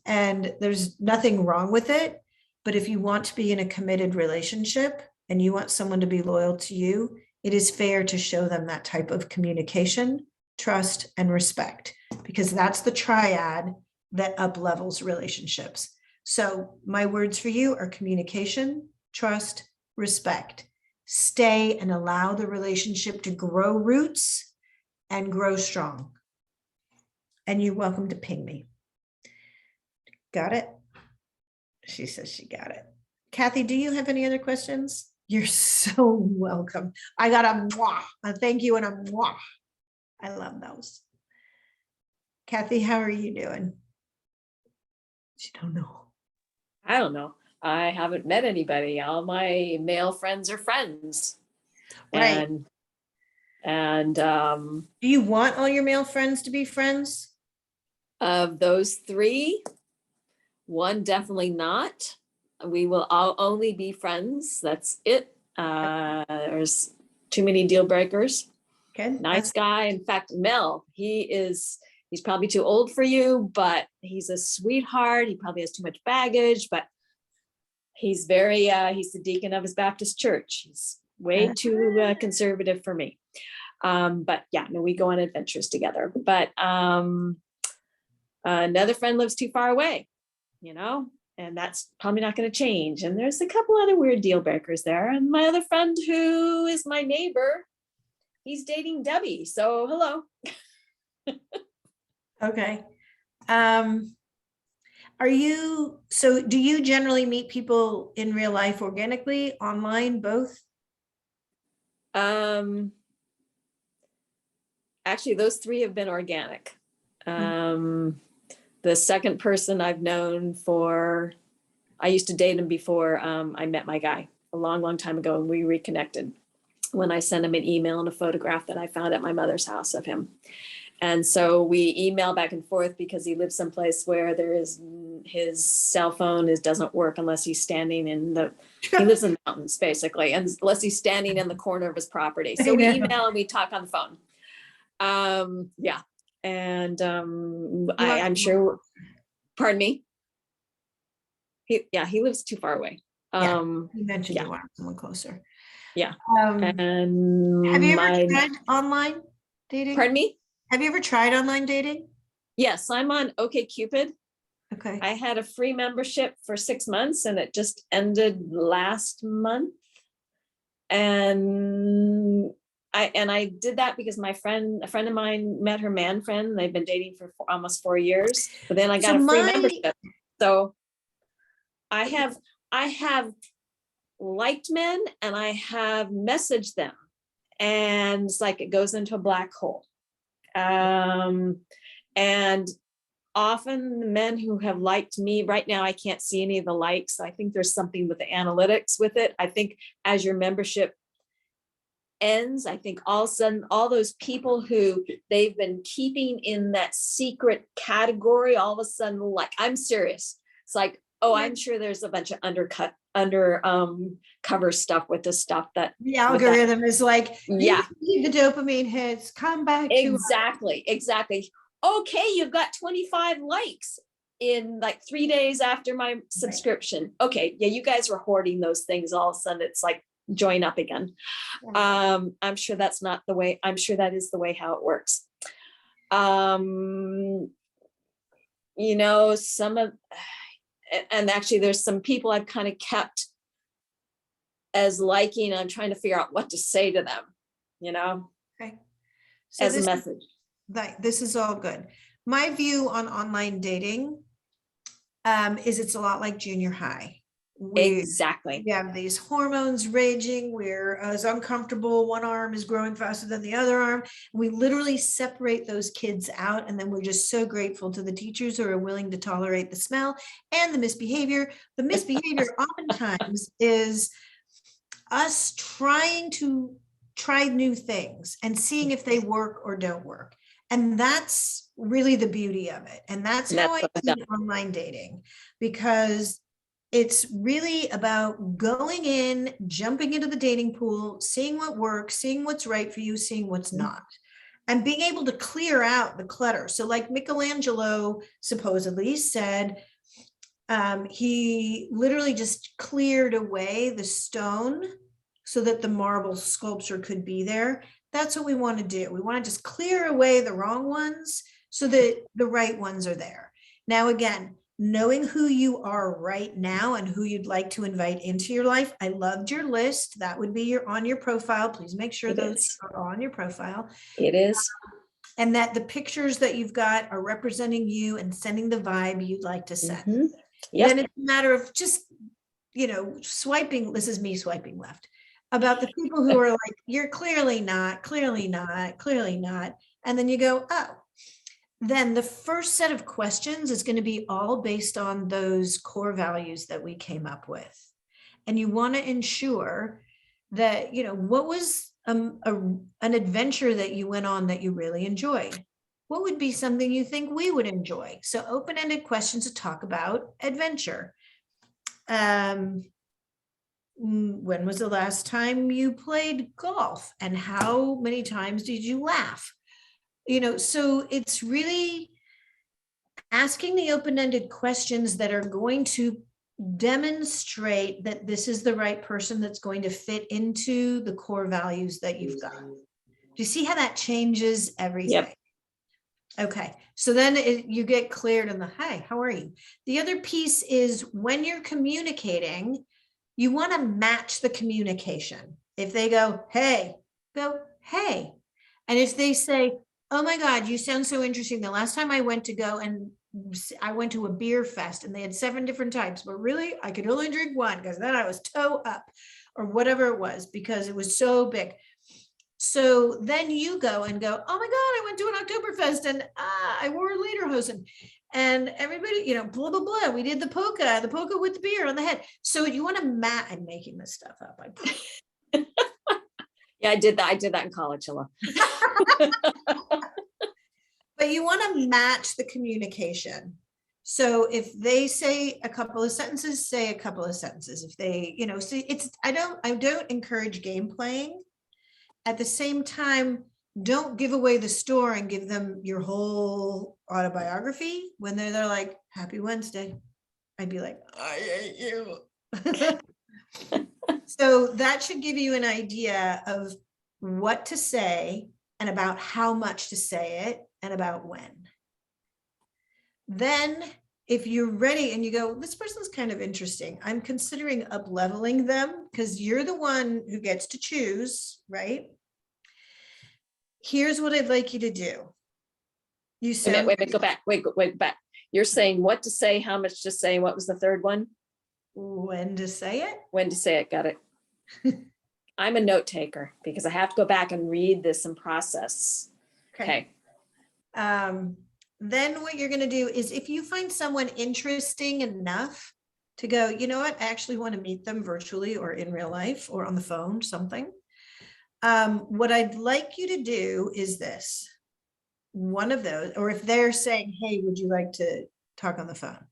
and there's nothing wrong with it. But if you want to be in a committed relationship, and you want someone to be loyal to you, it is fair to show them that type of communication, trust, and respect, because that's the triad that up levels relationships. So my words for you are communication, trust, respect. Stay and allow the relationship to grow roots and grow strong. And you're welcome to ping me. Got it? She says she got it. Kathy, do you have any other questions? You're so welcome. I got a mwah, a thank you and a mwah. I love those. Kathy, how are you doing? She don't know. I don't know. I haven't met anybody. All my male friends are friends. Right. And Do you want all your male friends to be friends? of those three, one definitely not. We will all only be friends. That's it. There's too many deal breakers. Good. Nice guy. In fact, Mel, he's probably too old for you, but he's a sweetheart. He probably has too much baggage, but he's he's the deacon of his Baptist church. He's way too conservative for me. But yeah, no, we go on adventures together. But another friend lives too far away, and that's probably not going to change. And there's a couple other weird deal breakers there. And my other friend, who is my neighbor, he's dating Debbie. So hello. Okay. Do you generally meet people in real life organically, online, both? Actually, those three have been organic. The second person I've known I used to date him before I met my guy a long, long time ago, and we reconnected when I sent him an email and a photograph that I found at my mother's house of him. And so we email back and forth because he lives someplace where his cell phone doesn't work unless he's standing he lives in the mountains basically, and unless he's standing in the corner of his property. So we email and we talk on the phone. Yeah. And I'm sure, pardon me. He lives too far away. You mentioned you want someone closer. Yeah. And have you ever tried online dating? Pardon me? Have you ever tried online dating? Yes, I'm on OkCupid. Okay. I had a free membership for 6 months and it just ended last month. And I did that because a friend of mine met her man friend. They've been dating for almost 4 years, but then I got a free membership. So I have liked men and I have messaged them, and it's like it goes into a black hole. And often the men who have liked me right now, I can't see any of the likes. I think there's something with the analytics with it. I think as your membership ends, I think all of a sudden, all those people who they've been keeping in that secret category, all of a sudden, like, I'm serious. It's like, oh, I'm sure there's a bunch of cover stuff with this stuff that the algorithm is like, yeah, the dopamine hits, come back to exactly. Okay, you've got 25 likes in like 3 days after my subscription. Right. Okay, yeah, you guys were hoarding those things. All of a sudden, it's like join up again. I'm sure that's not the way. I'm sure that is the way how it works. And actually there's some people I've kind of kept as liking. I'm trying to figure out what to say to them, okay. So as a message. This is all good. My view on online dating is it's a lot like junior high. Exactly. We have these hormones raging. We're as uncomfortable. One arm is growing faster than the other arm. We literally separate those kids out. And then we're just so grateful to the teachers who are willing to tolerate the smell and the misbehavior. The misbehavior oftentimes is us trying to try new things and seeing if they work or don't work. And that's really the beauty of it. And that's how I see online dating, because it's really about going in, jumping into the dating pool, seeing what works, seeing what's right for you, seeing what's not, and being able to clear out the clutter. So like Michelangelo supposedly said, he literally just cleared away the stone so that the marble sculpture could be there. That's what we want to do. We want to just clear away the wrong ones so that the right ones are there. Now, again, knowing who you are right now and who you'd like to invite into your life. I loved your list. That would be on your profile. Please make sure It those is. are on your profile. It is. And that the pictures that you've got are representing you and sending the vibe you'd like to send. Mhm. Yep. Then it's a matter of just, swiping. This is me swiping left about the people who are like, you're clearly not, clearly not, clearly not. And then you go, oh, then the first set of questions is going to be all based on those core values that we came up with. And you want to ensure that, what was an adventure that you went on that you really enjoyed? What would be something you think we would enjoy? So open-ended questions to talk about adventure. When was the last time you played golf and how many times did you laugh? So it's really asking the open-ended questions that are going to demonstrate that this is the right person that's going to fit into the core values that you've got. Do you see how that changes everything? Yep. Okay, so then you get cleared on the, hi, how are you? The other piece is when you're communicating, you want to match the communication. If they go, hey, go, hey. And if they say, oh my God, you sound so interesting. The last time I went to a beer fest and they had 7 different types, but really I could only drink one because then I was toe up or whatever it was because it was so big. So then you go, oh my God, I went to an Oktoberfest and I wore a lederhosen and everybody, blah, blah, blah. We did the polka with the beer on the head. So you want to match, I'm making this stuff up. Yeah, I did that. I did that in college. Hello. But you want to match the communication. So if they say a couple of sentences, say a couple of sentences. If they, see, I don't encourage game playing. At the same time, don't give away the store and give them your whole autobiography when they're like, happy Wednesday. I'd be like, I hate you. So that should give you an idea of what to say and about how much to say it and about when. Then if you're ready and you go, this person's kind of interesting, I'm considering up-leveling them because you're the one who gets to choose, right? Here's what I'd like you to do. You said, Wait, go back. Wait, back. You're saying what to say, how much to say. What was the third one? when to say it. When to say it. Got it. I'm a note taker because I have to go back and read this and process. Okay. Then what you're going to do is if you find someone interesting enough to go, you know what, I actually want to meet them virtually or in real life or on the phone, something. What I'd like you to do is this, one of those, or if they're saying, hey, would you like to talk on the phone?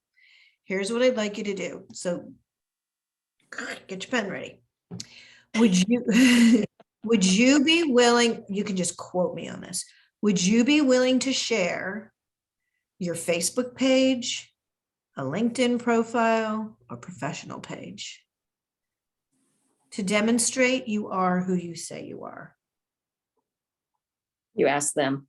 Here's what I'd like you to do. So get your pen ready. Would you be willing, you can just quote me on this. Would you be willing to share your Facebook page, a LinkedIn profile, or professional page to demonstrate you are who you say you are? You ask them.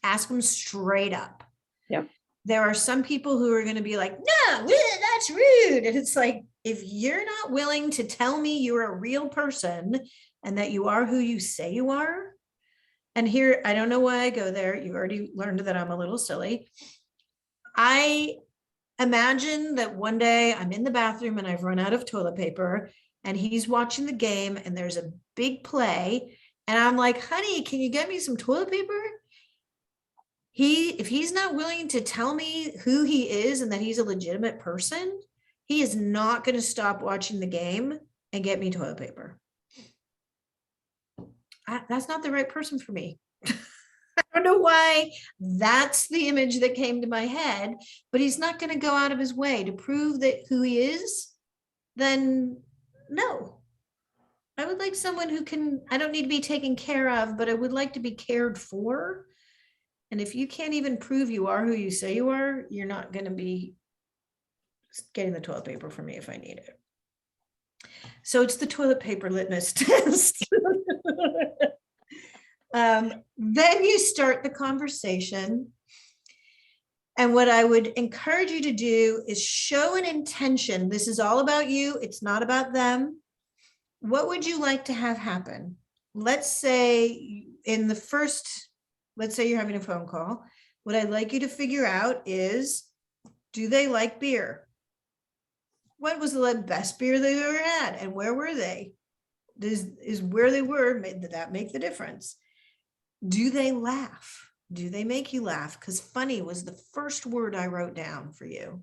Ask them straight up. Yep. There are some people who are going to be like, no, that's rude. And it's like, if you're not willing to tell me you're a real person and that you are who you say you are, and here, I don't know why I go there. You've already learned that I'm a little silly. I imagine that one day I'm in the bathroom and I've run out of toilet paper and he's watching the game and there's a big play. And I'm like, honey, can you get me some toilet paper? If he's not willing to tell me who he is and that he's a legitimate person, he is not going to stop watching the game and get me toilet paper. That's not the right person for me. I don't know why that's the image that came to my head, but he's not going to go out of his way to prove that who he is. Then no, I would like someone who can, I don't need to be taken care of, but I would like to be cared for. And if you can't even prove you are who you say you are, you're not going to be getting the toilet paper from me if I need it. So it's the toilet paper litmus test. Then you start the conversation. And what I would encourage you to do is show an intention. This is all about you. It's not about them. What would you like to have happen? Let's say in the first, let's say you're having a phone call. What I'd like you to figure out is, do they like beer? What was the best beer they've ever had? And where were they? Is where they were, did that make the difference? Do they laugh? Do they make you laugh? Because funny was the first word I wrote down for you.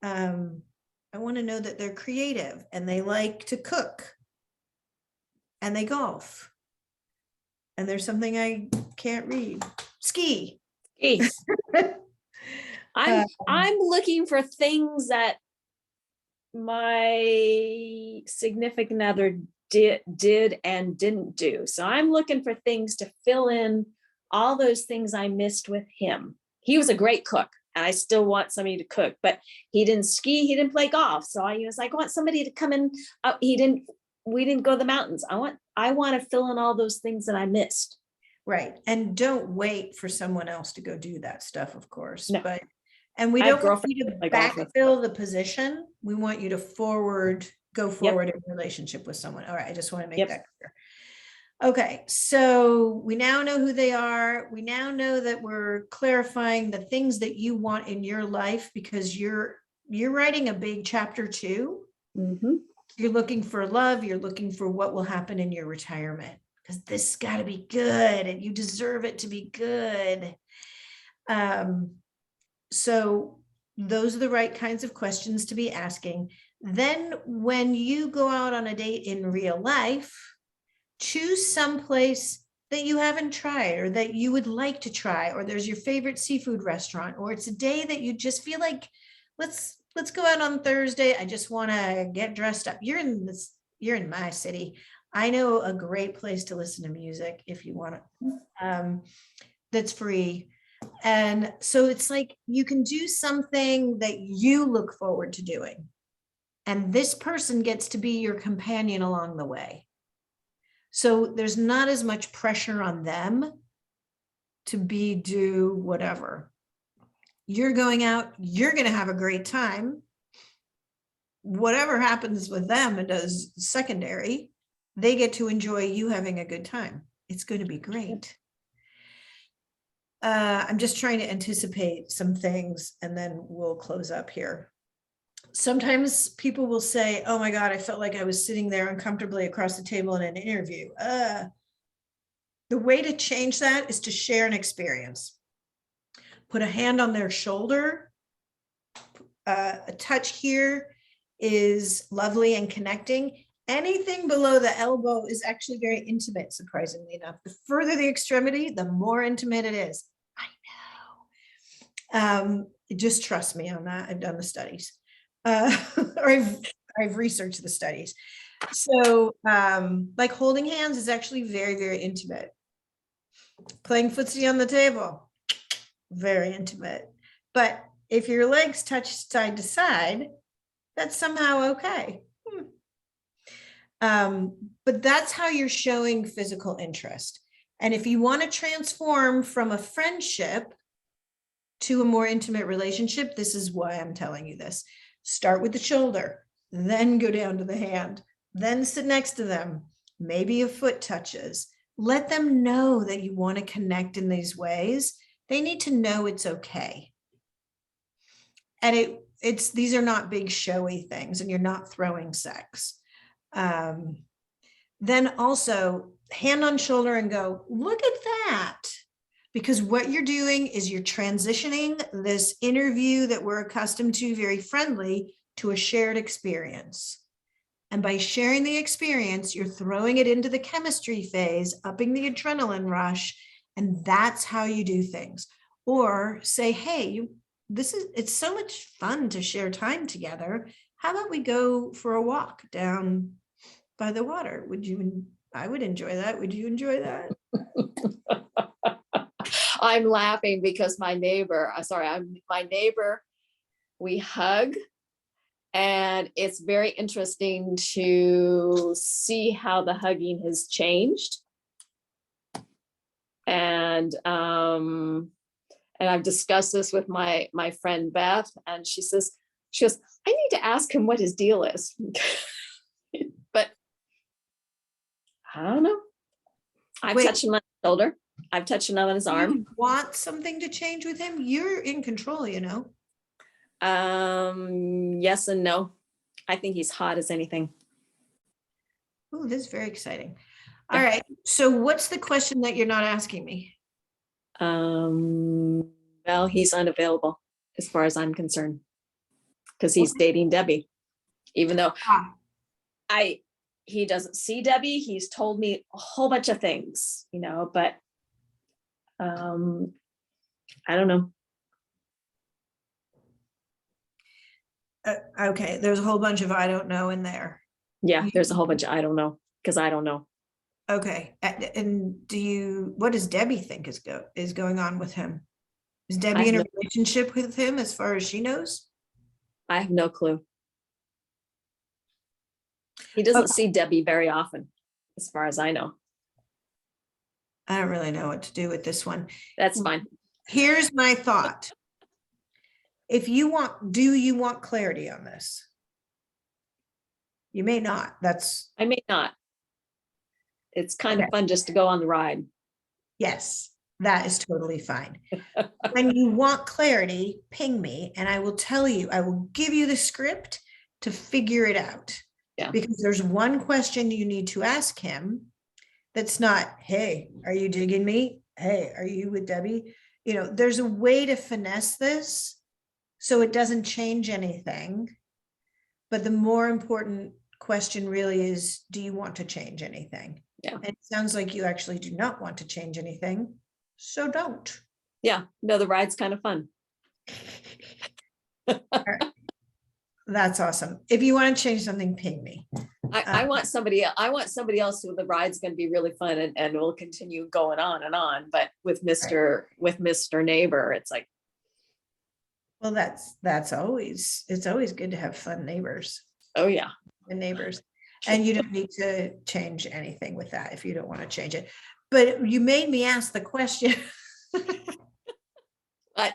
I want to know that they're creative and they like to cook and they golf. And there's something I can't read. Ski. Geez. I'm looking for things that my significant other did and didn't do. So I'm looking for things to fill in all those things I missed with him. He was a great cook, and I still want somebody to cook, but he didn't ski, he didn't play golf. So I was like, I want somebody to come in. We didn't go to the mountains. I want to fill in all those things that I missed. Right. And don't wait for someone else to go do that stuff, of course. No. And we I have don't want you to girlfriends that play golf with. backfill the position. We want you to go forward in a relationship with someone. All right. I just want to make that clear. Okay. So we now know who they are. We now know that we're clarifying the things that you want in your life, because you're writing a big chapter 2. Mm-hmm. You're looking for love. You're looking for what will happen in your retirement, because this has got to be good and you deserve it to be good. So those are the right kinds of questions to be asking. Then when you go out on a date in real life, choose someplace that you haven't tried or that you would like to try, or there's your favorite seafood restaurant, or it's a day that you just feel like, let's go out on Thursday. I just want to get dressed up. You're in my city. I know a great place to listen to music if you want to, that's free. And so it's like you can do something that you look forward to doing. And this person gets to be your companion along the way. So there's not as much pressure on them to do whatever. You're going out, you're going to have a great time. Whatever happens with them, it does secondary. They get to enjoy you having a good time. It's going to be great. I'm just trying to anticipate some things and then we'll close up here. Sometimes people will say, oh my God, I felt like I was sitting there uncomfortably across the table in an interview. The way to change that is to share an experience. Put a hand on their shoulder. A touch here is lovely and connecting. Anything below the elbow is actually very intimate, surprisingly enough. The further the extremity, the more intimate it is. I know. Just trust me on that. I've done the studies. Or I've researched the studies. So like holding hands is actually very, very intimate. Playing footsie on the table, very intimate. But if your legs touch side to side, that's somehow okay. But that's how you're showing physical interest. And if you want to transform from a friendship to a more intimate relationship, this is why I'm telling you this. Start with the shoulder, then go down to the hand, then sit next to them. Maybe a foot touches. Let them know that you want to connect in these ways. They need to know it's okay. And these are not big showy things, and you're not throwing sex. Then also hand on shoulder and go, look at that. Because what you're doing is you're transitioning this interview that we're accustomed to, very friendly, to a shared experience. And by sharing the experience, you're throwing it into the chemistry phase, upping the adrenaline rush. And that's how you do things. Or say, hey, it's so much fun to share time together. How about we go for a walk down by the water? I would enjoy that. Would you enjoy that? I'm laughing because my neighbor, we hug And it's very interesting to see how the hugging has changed. And I've discussed this with my friend Beth, and she goes, I need to ask him what his deal is. But I don't know. I've Wait. touched him on his shoulder. I've touched him on his Do arm. you want something to change with him? You're in control, you know. Yes and no. I think he's hot as anything. Oh, this is very exciting. All right. So what's the question that you're not asking me? Well, he's unavailable as far as I'm concerned, because he's dating Debbie, even though he doesn't see Debbie. He's told me a whole bunch of things, you know, but I don't know. Okay, there's a whole bunch of I don't know in there. Yeah, there's a whole bunch of I don't know, because I don't know. Okay, and what does Debbie think is going on with him? Is Debbie in a relationship with him as far as she knows? I have no clue. He doesn't see Debbie very often, as far as I know. I don't really know what to do with this one. That's fine. Here's my thought. Do you want clarity on this? You may not. I may not. It's kind of fun just to go on the ride. Yes, that is totally fine. When you want clarity, ping me and I will tell you, I will give you the script to figure it out. Yeah. Because there's one question you need to ask him that's not, hey, are you digging me? Hey, are you with Debbie? You know, there's a way to finesse this so it doesn't change anything. But the more important question really is, do you want to change anything? Yeah. And it sounds like you actually do not want to change anything, so don't. Yeah, no, the ride's kind of fun. That's awesome. If you want to change something, ping me. I want somebody else who the ride's going to be really fun and will continue going on and on. But with Mr. Neighbor, it's like, well, it's always good to have fun neighbors oh yeah, and neighbors. And you don't need to change anything with that if you don't want to change it. But you made me ask the question. What?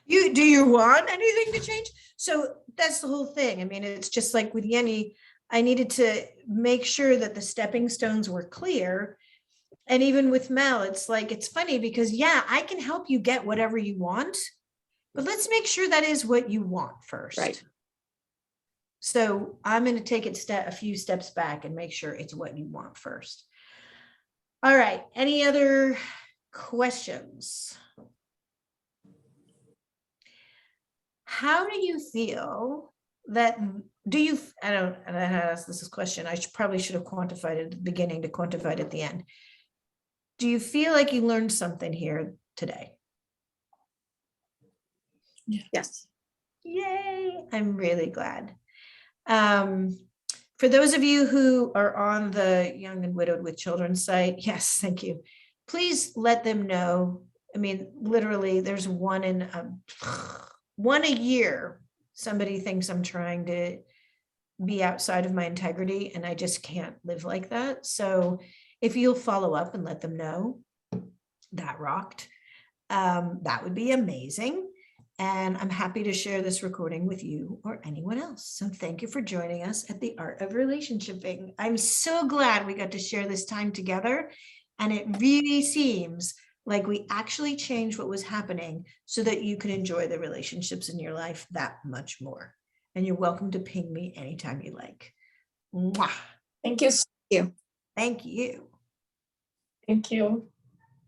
Do you want anything to change? So that's the whole thing. I mean, it's just like with Yenny, I needed to make sure that the stepping stones were clear. And even with Mel, it's like, it's funny because yeah, I can help you get whatever you want, but let's make sure that is what you want first. Right. So I'm going to take it a few steps back and make sure it's what you want first. All right. Any other questions? How do you feel that, I don't ask this question. I probably should have quantified it at the beginning to quantify it at the end. Do you feel like you learned something here today? Yes. Yay. I'm really glad. For those of you who are on the Young and Widowed with Children site, yes, thank you. Please let them know. I mean, literally, there's one a year. Somebody thinks I'm trying to be outside of my integrity, and I just can't live like that. So if you'll follow up and let them know, that rocked. That would be amazing. And I'm happy to share this recording with you or anyone else. So thank you for joining us at the Art of Relationshiping. I'm so glad we got to share this time together. And it really seems like we actually changed what was happening so that you can enjoy the relationships in your life that much more. And you're welcome to ping me anytime you like. Mwah. Thank you. Thank you. Thank you.